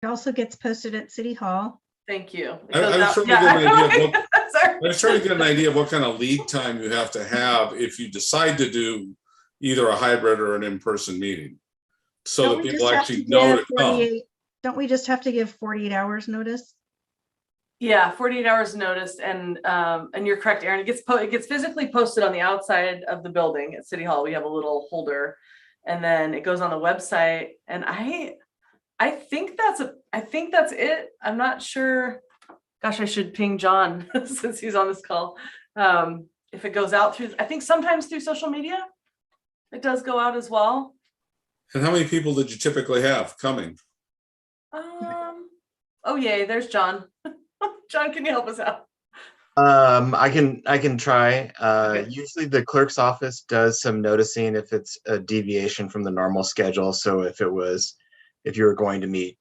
It also gets posted at City Hall. thank you. I was trying to get an idea of what kind of lead time you have to have if you decide to do either a hybrid or an in-person meeting. So that people actually know to come. Don't we just have to give 48 hours notice? Yeah, 48 hours notice, and you're correct, Aaron. It gets physically posted on the outside of the building at City Hall. We have a little holder, and then it goes on the website. And I think that's it. I'm not sure. Gosh, I should ping John since he's on this call. If it goes out through, I think sometimes through social media, it does go out as well. And how many people did you typically have coming? Oh yay, there's John. John, can you help us out? I can try. Okay. Usually the clerk's office does some noticing if it's a deviation from the normal schedule. So if you were going to meet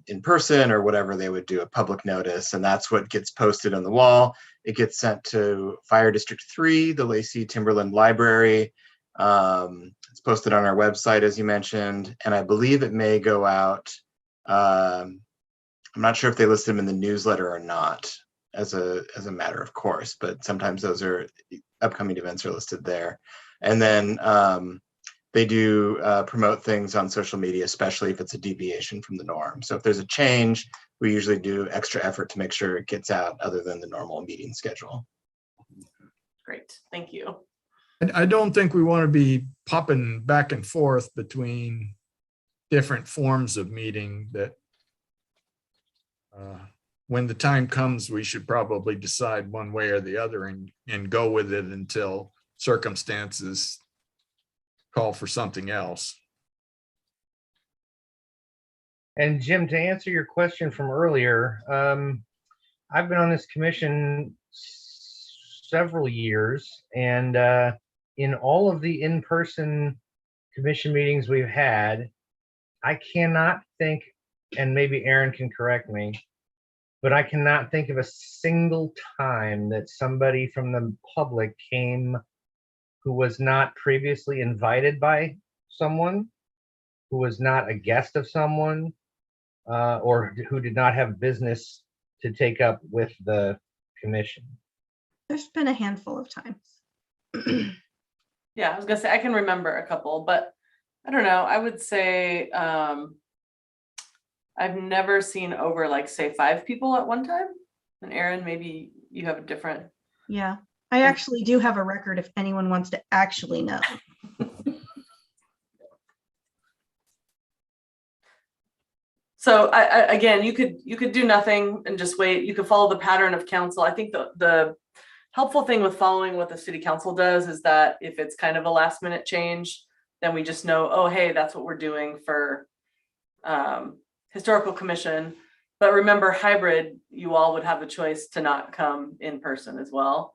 in person or whatever, they would do a public notice, and that's what gets posted on the wall. It gets sent to Fire District 3, the Lacey Timberland Library. It's posted on our website, as you mentioned, and I believe it may go out. I'm not sure if they list them in the newsletter or not, as a matter of course, but sometimes those are upcoming events are listed there. And then they do promote things on social media, especially if it's a deviation from the norm. So if there's a change, we usually do extra effort to make sure it gets out other than the normal meeting schedule. Great, thank you. I don't think we want to be popping back and forth between different forms of meeting that when the time comes, we should probably decide one way or the other and go with it until circumstances call for something else. And Jim, to answer your question from earlier, I've been on this commission several years, and in all of the in-person commission meetings we've had, I cannot think, and maybe Aaron can correct me, but I cannot think of a single time that somebody from the public came who was not previously invited by someone, who was not a guest of someone, or who did not have business to take up with the commission. There's been a handful of times. Yeah, I was gonna say, I can remember a couple, but I don't know, I would say, I've never seen over like, say, 5 people at one time. And Aaron, maybe you have a different. Yeah, I actually do have a record if anyone wants to actually know. So again, you could do nothing and just wait. You could follow the pattern of council. I think the helpful thing with following what the city council does is that if it's kind of a last minute change, then we just know, oh, hey, that's what we're doing for historical commission. But remember, hybrid, you all would have the choice to not come in person as well.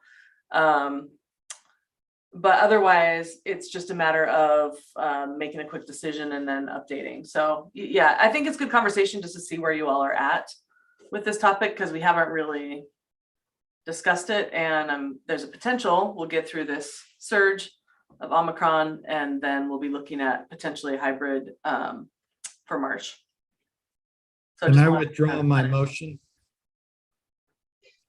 But otherwise, it's just a matter of making a quick decision and then updating. So yeah, I think it's good conversation just to see where you all are at with this topic, because we haven't really discussed it. And there's a potential we'll get through this surge of Omicron, and then we'll be looking at potentially a hybrid for March. So Can just I wanted to withdraw kind of- my motion?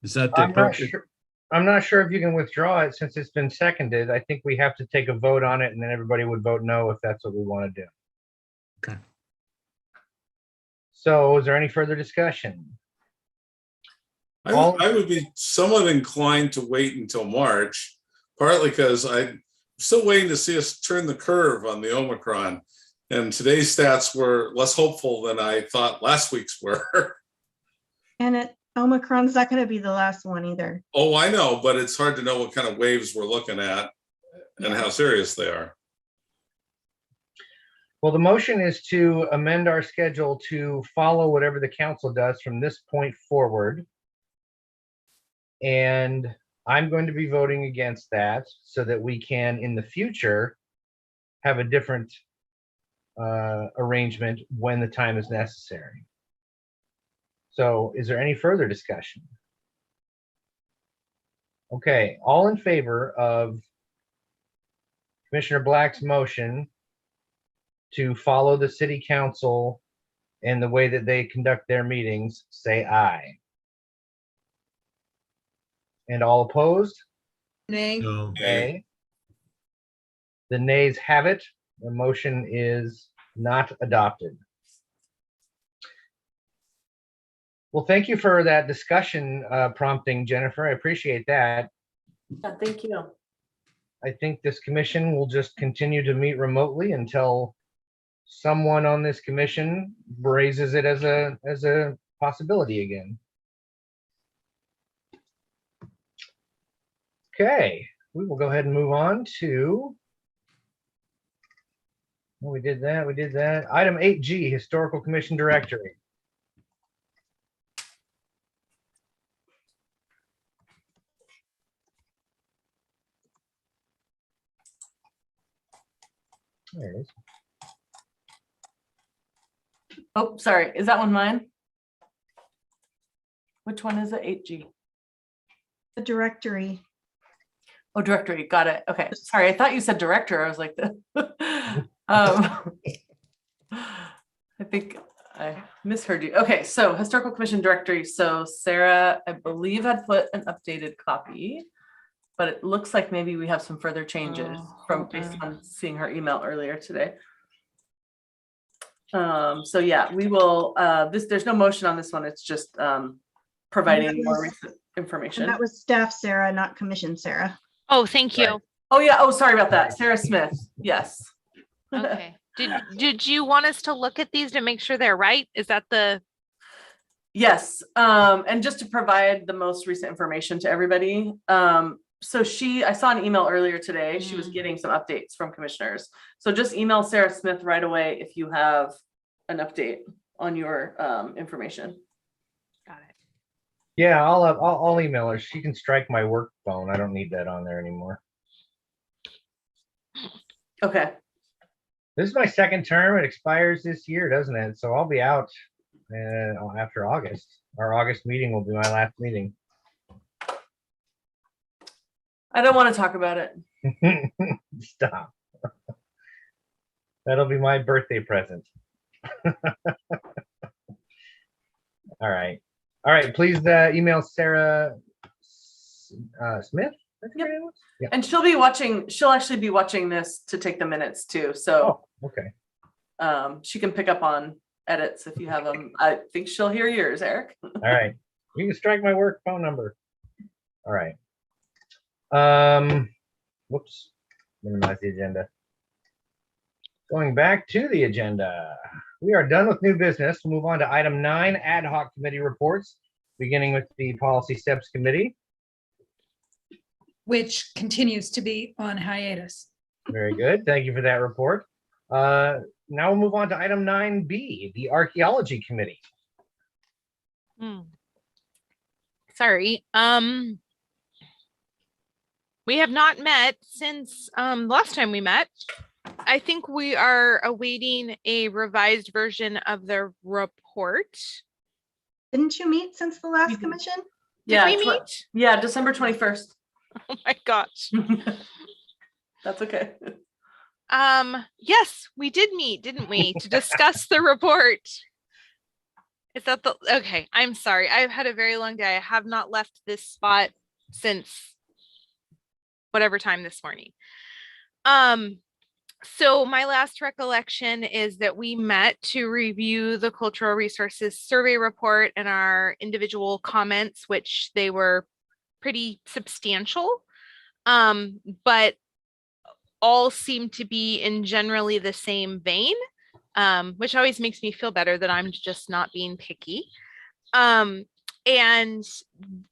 Is that the I'm not perfect? sure. I'm not sure if you can withdraw it since it's been seconded. I think we have to take a vote on it, and then everybody would vote no if that's what we want to do. Okay. So is there any further discussion? I would be somewhat inclined to wait until March, partly because I'm still waiting to see us turn the curve on the Omicron. And today's stats were less hopeful than I thought last week's were. And Omicron's not going to be the last one either. Oh, I know, but it's hard to know what kind of waves we're looking at and how serious they are. Well, the motion is to amend our schedule to follow whatever the council does from this point forward. And I'm going to be voting against that so that we can, in the future, have a different arrangement when the time is necessary. So is there any further discussion? Okay, all in favor of Commissioner Black's motion to follow the city council and the way that they conduct their meetings, say aye. And all opposed? Nay. No. Nay. The nays have it. The motion is not adopted. Well, thank you for that discussion prompting, Jennifer. I appreciate that. Yeah, thank you. I think this commission will just continue to meet remotely until someone on this commission raises it as a possibility again. Okay, we will go ahead and move on to. We did that. Item 8G, Historical Commission Directory. There it is. Oh, sorry. Is that one mine? Which one is it? 8G. The directory. Oh, directory. Got it. Okay. Sorry. I thought you said director. I was like, I think I misheard you. Okay. So Historical Commission directory. So Sarah, I believe, had put an updated copy, but it looks like maybe we have some further changes from based on seeing her email earlier today. So yeah, we will, there's no motion on this one. It's just providing more recent information. That was staff Sarah, not commission Sarah. Oh, thank you. Oh yeah. Oh, sorry about that. Sarah Smith. Yes. Okay. Did you want us to look at these to make sure they're right? Is that the, Yes, and just to provide the most recent information to everybody. So I saw an email earlier today. She was getting some updates from commissioners. So just email Sarah Smith right away if you have an update on your information. got it. Yeah, I'll email her. She can strike my work phone. I don't need that on there anymore. Okay. This is my second term. It expires this year, doesn't it? So I'll be out after August. Our August meeting will be my last meeting. I don't want to talk about it. Stop. That'll be my birthday present. All right. All right. Please email Sarah Smith. I think her name was? Yeah. And she'll actually be watching this to take the minutes too. So okay. She can pick up on edits if you have them. I think she'll hear yours, Eric. All right. You can strike my work phone number. All right. Whoops. Minimize the agenda. Going back to the agenda. We are done with new business. We'll move on to item 9, ad hoc committee reports, beginning with the Policy Steps Committee. Which continues to be on hiatus. Very good. Thank you for that report. Now we'll move on to item 9B, the Archaeology Committee. Sorry. We have not met since last time we met. I think we are awaiting a revised version of the report. Didn't you meet since the last Mhm. commission? Did we meet? Yeah, December 21st. Oh my gosh. That's okay. Yes, we did meet, didn't we, to discuss the report? Is that the, okay, I'm sorry. I've had a very long day. I have not left this spot since whatever time this morning. So my last recollection is that we met to review the cultural resources survey report and our individual comments, which they were pretty substantial, but all seem to be in generally the same vein, which always makes me feel better that I'm just not being picky. And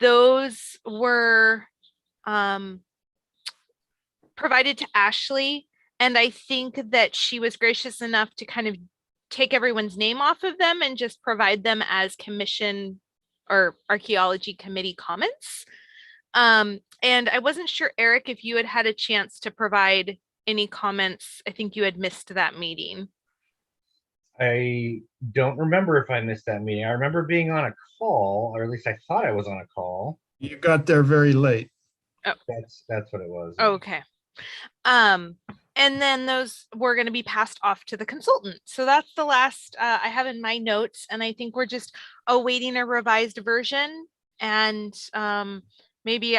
those were provided to Ashley, and I think that she was gracious enough to kind of take everyone's name off of them and just provide them as commission or archaeology committee comments. And I wasn't sure, Eric, if you had had a chance to provide any comments. I think you had missed that meeting. I don't remember if I missed that meeting. I remember being on a call, or at least I thought I was on a call. You got there very late. Oh. That's what it was. Okay. And then those were going to be passed off to the consultant. So that's the last I have in my notes. And I think we're just awaiting a revised version. And maybe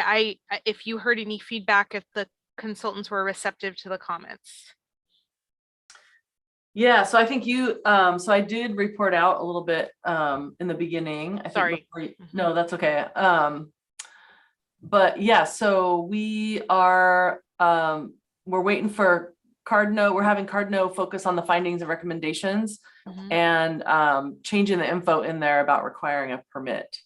if you heard any feedback, if the consultants were receptive to the comments. Yeah, so I think so I did report out a little bit in the beginning. I think Sorry. No, that's okay. But yeah, so we are, we're waiting for Cardno. We're having Cardno focus on the findings and recommendations and changing the info in there about requiring a permit.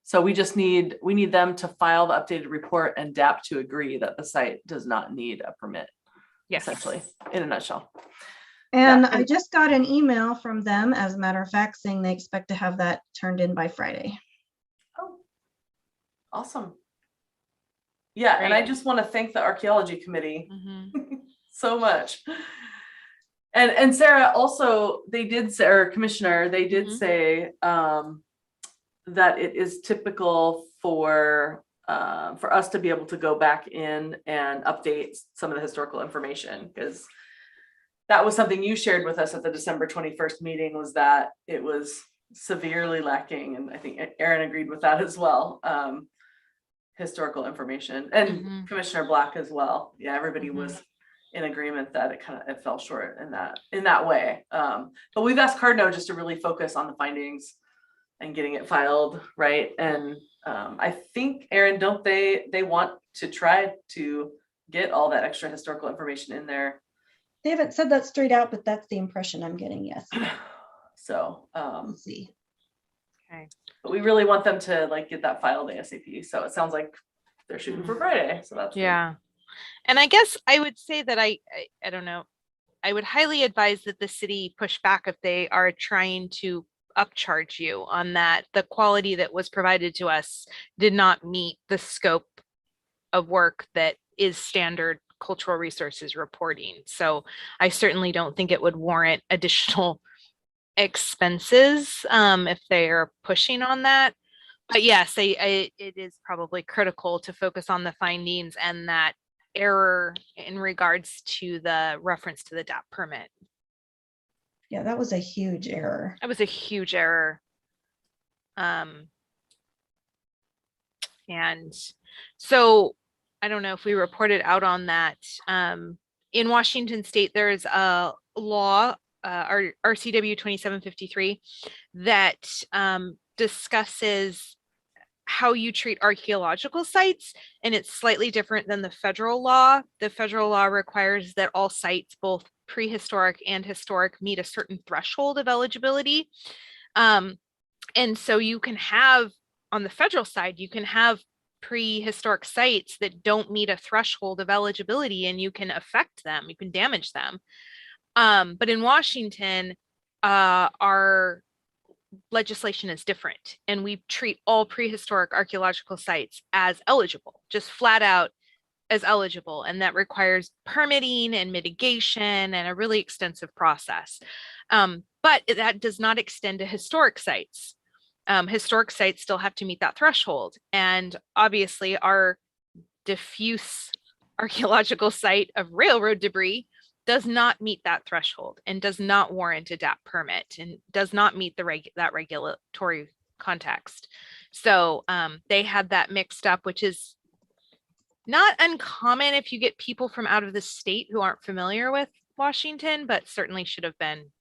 So we need them to file the updated report and DAP to agree that the site does not need a permit. Yes. Essentially, in a nutshell. And Yeah. I just got an email from them, as a matter of fact, saying they expect to have that turned in by Friday. Oh, awesome. Yeah, and I just want to thank the Archaeology Committee so much. And Sarah, also, Commissioner, they did say that it is typical for us to be able to go back in and update some of the historical information, because that was something you shared with us at the December 21st meeting, was that it was severely lacking. And I think Aaron agreed with that as well. Historical information, and Commissioner Black as well. Yeah, everybody was in agreement that it fell short in that way. But we've asked Cardno just to really focus on the findings and getting it filed right. And I think, Aaron, don't they want to try to get all that extra historical information in there They haven't said that straight out, but that's the impression I'm getting, yes. So, We'll see. Okay. but we really want them to like get that filed ASAP. So it sounds like they're shooting for Friday. So that's good. Yeah. And I guess I would say that I don't know. I would highly advise that the city push back if they are trying to upcharge you on that. The quality that was provided to us did not meet the scope of work that is standard cultural resources reporting. So I certainly don't think it would warrant additional expenses if they are pushing on that. But yes, it is probably critical to focus on the findings and that error in regards to the reference to the DAP permit. Yeah, that was a huge error. That was a huge error. And so I don't know if we reported out on that. In Washington State, there's a law, RCW 2753, that discusses how you treat archaeological sites, and it's slightly different than the federal law. The federal law requires that all sites, both prehistoric and historic, meet a certain threshold of eligibility. And so you can have, on the federal side, you can have prehistoric sites that don't meet a threshold of eligibility, and you can affect them, you can damage them. But in Washington, our legislation is different, and we treat all prehistoric archaeological sites as eligible, just flat out as eligible, and that requires permitting and mitigation and a really extensive process. But that does not extend to historic sites. Historic sites still have to meet that threshold, and obviously our diffuse archaeological site of railroad debris does not meet that threshold and does not warrant a DAP permit and does not meet that regulatory context. So they had that mixed up, which is not uncommon if you get people from out of the state who aren't familiar with Washington, but certainly should have been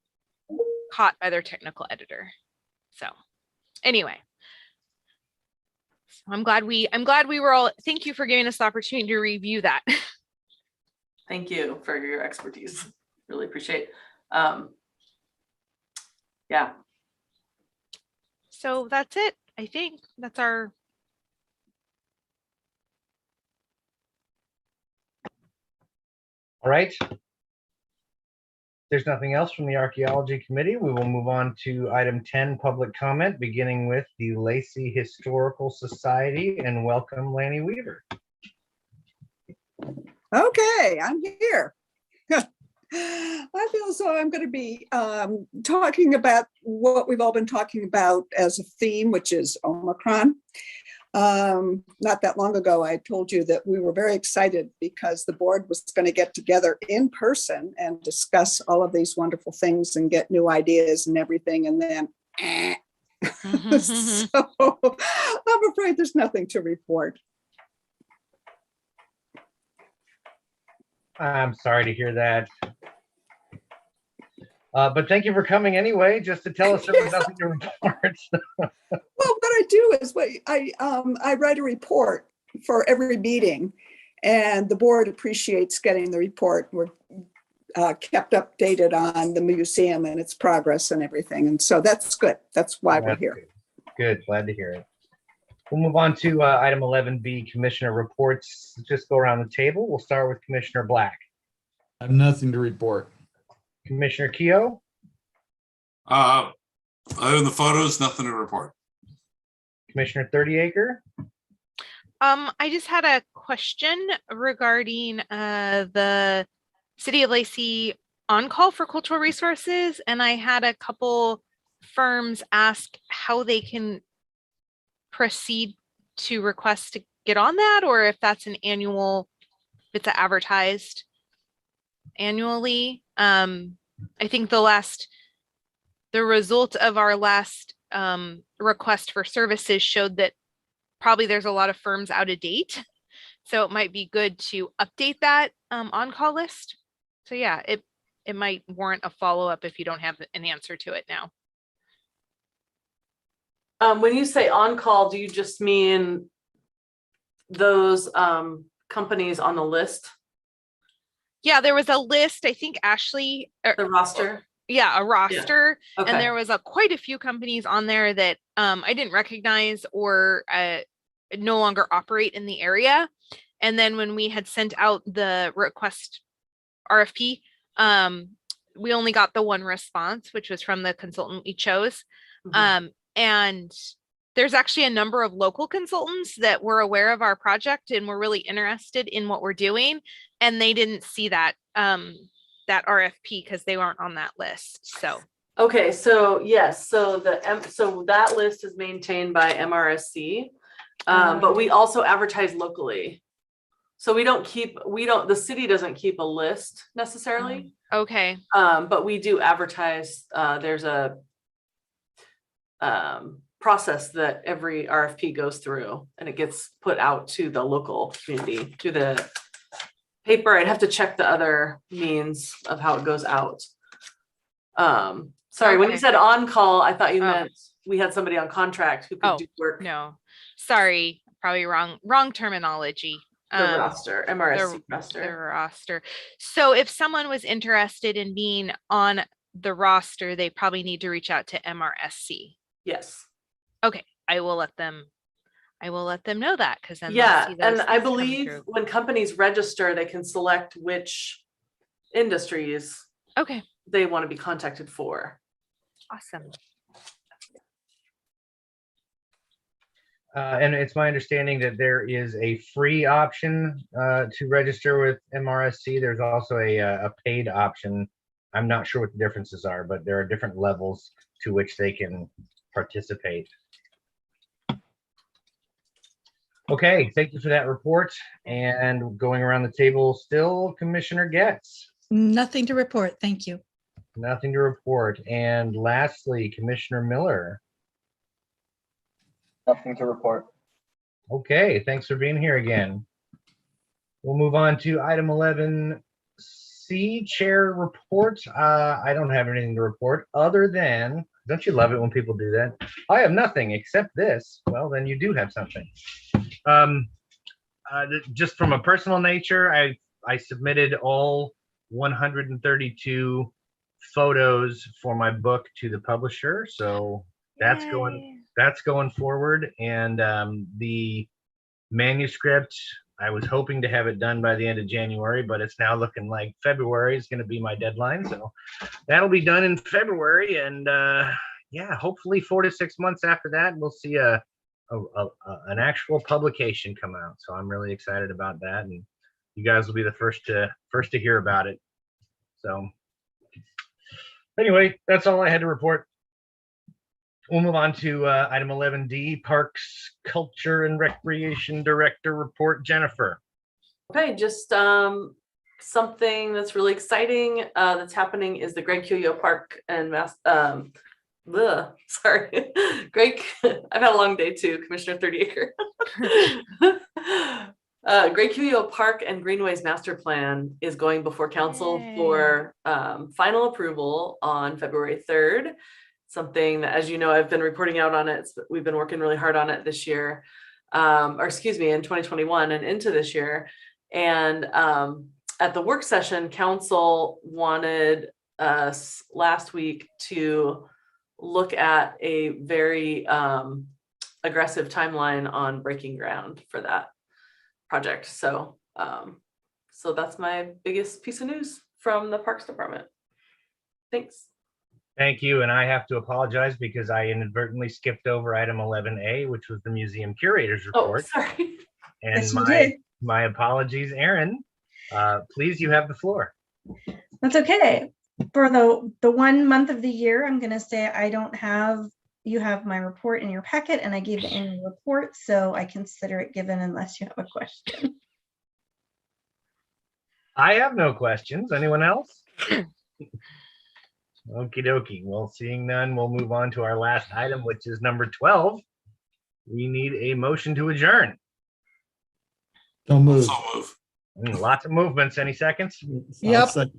caught by their technical editor. So anyway, I'm glad we were all, thank you for giving us the opportunity to review that. Thank you for your expertise. Really appreciate. Yeah. So that's it. I think that's our. All right. There's nothing else from the Archaeology Committee. We will move on to item 10, public comment, beginning with the Lacey Historical Society, and welcome Lanny Weaver. Okay, I'm here. I feel as though I'm going to be talking about what we've all been talking about as a theme, which is Omicron. Not that long ago, I told you that we were very excited because the board was going to get together in person and discuss all of these wonderful things and get new ideas and everything. And then, so I'm afraid there's nothing to report. I'm sorry to hear that. But thank you for coming anyway, just to tell us there was nothing to report. Well, what I do is I write a report for every meeting, and the board appreciates getting the report. We're kept updated on the museum and its progress and everything. And so that's good. That's why we're here. Good. Glad to hear it. We'll move on to item 11B, Commissioner reports. Just go around the table. We'll start with Commissioner Black. I have nothing to report. Commissioner Keough? Other than the photos, nothing to report. Commissioner 30acre? I just had a question regarding the City of Lacey on-call for cultural resources, and I had a couple firms ask how they can proceed to request to get on that, or if that's an annual, if it's advertised annually. I think the result of our last request for services showed that probably there's a lot of firms out of date. So it might be good to update that on-call list. So yeah, it might warrant a follow-up if you don't have an answer to it now. When you say on-call, do you just mean those companies on the list? Yeah, there was a list, I think Ashley, The roster. yeah, a roster. And Okay. there was quite a few companies on there that I didn't recognize or no longer operate in the area. And then when we had sent out the request RFP, we only got the one response, which was from the consultant we chose. Mhm. And there's actually a number of local consultants that were aware of our project and were really interested in what we're doing. And they didn't see that that RFP because they weren't on that list. So Okay, so yes, so so that list is maintained by MRSC, but we also advertise locally. So the city doesn't keep a list necessarily, okay. but we do advertise. There's a process that every RFP goes through, and it gets put out to the local community, to the paper. I'd have to check the other means of how it goes out. Sorry, when you Okay. said on call, I thought you Oh. meant we had somebody on contract who could Oh, do work. no, sorry, probably wrong terminology. The roster, MRSC The roster. roster. So if someone was interested in being on the roster, they probably need to reach out to MRSC. Yes. Okay, I will let them know that, because then they'll Yeah, see those and I things coming believe through. when companies register, they can select which industries Okay, they want to be contacted for. awesome. And it's my understanding that there is a free option to register with MRSC. There's also a paid option. I'm not sure what the differences are, but there are different levels to which they can participate. Okay, thank you for that report. And going around the table still, Commissioner Getz. Nothing to report. Thank you. Nothing to report. And lastly, Commissioner Miller. Nothing to report. Okay, thanks for being here again. We'll move on to item 11C, Chair Report. I don't have anything to report other than, don't you love it when people do that? I have nothing except this. Well, then you do have something. Just from a personal nature, I submitted all 132 photos for my book to the publisher, so that's going forward. And the manuscript, I was hoping to have it done by the end of January, but it's now looking like February is going to be my deadline, so that'll be done in February. And yeah, hopefully 4 to 6 months after that, we'll see an actual publication come out. So I'm really excited about that, and you guys will be the first to hear about it. So anyway, that's all I had to report. We'll move on to item 11D, Parks, Culture and Recreation Director Report. Jennifer. Okay, just something that's really exciting that's happening is the Greg Cuyo Park and sorry, Greg, I've had a long day too, Commissioner 30 Acre. Greg Cuyo Park and Greenways Master Plan is going before council for final approval on February 3rd. Something that, as you know, I've been reporting out on it. We've been working really hard on it this year, or excuse me, in 2021 and into this year. And at the work session, council wanted us last week to look at a very aggressive timeline on breaking ground for that project. So, so that's my biggest piece of news from the Parks Department. Thanks. Thank you. And I have to apologize because I inadvertently skipped over item 11A, which was the museum curator's report. Oh, sorry. And Yes, you did. my apologies, Aaron. Please, you have the floor. That's okay. For the 1 month of the year, I'm going to say you have my report in your packet, and I gave the annual report, so I consider it given unless you have a question. I have no questions. Anyone else? Okie dokie. Well, seeing none, we'll move on to our last item, which is number 12. We need a motion to adjourn. Don't move. So move. Lots of movements. Any seconds? Yep.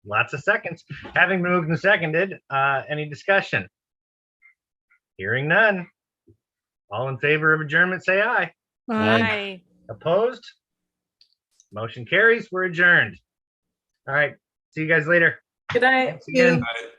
Lots of seconds. Having been moved and seconded, any discussion? Hearing none. All in favor of adjournment, say aye. Aye. Hi. Opposed? Motion carries. We're adjourned. All right. See you guys later. Good night. Thanks again. Right.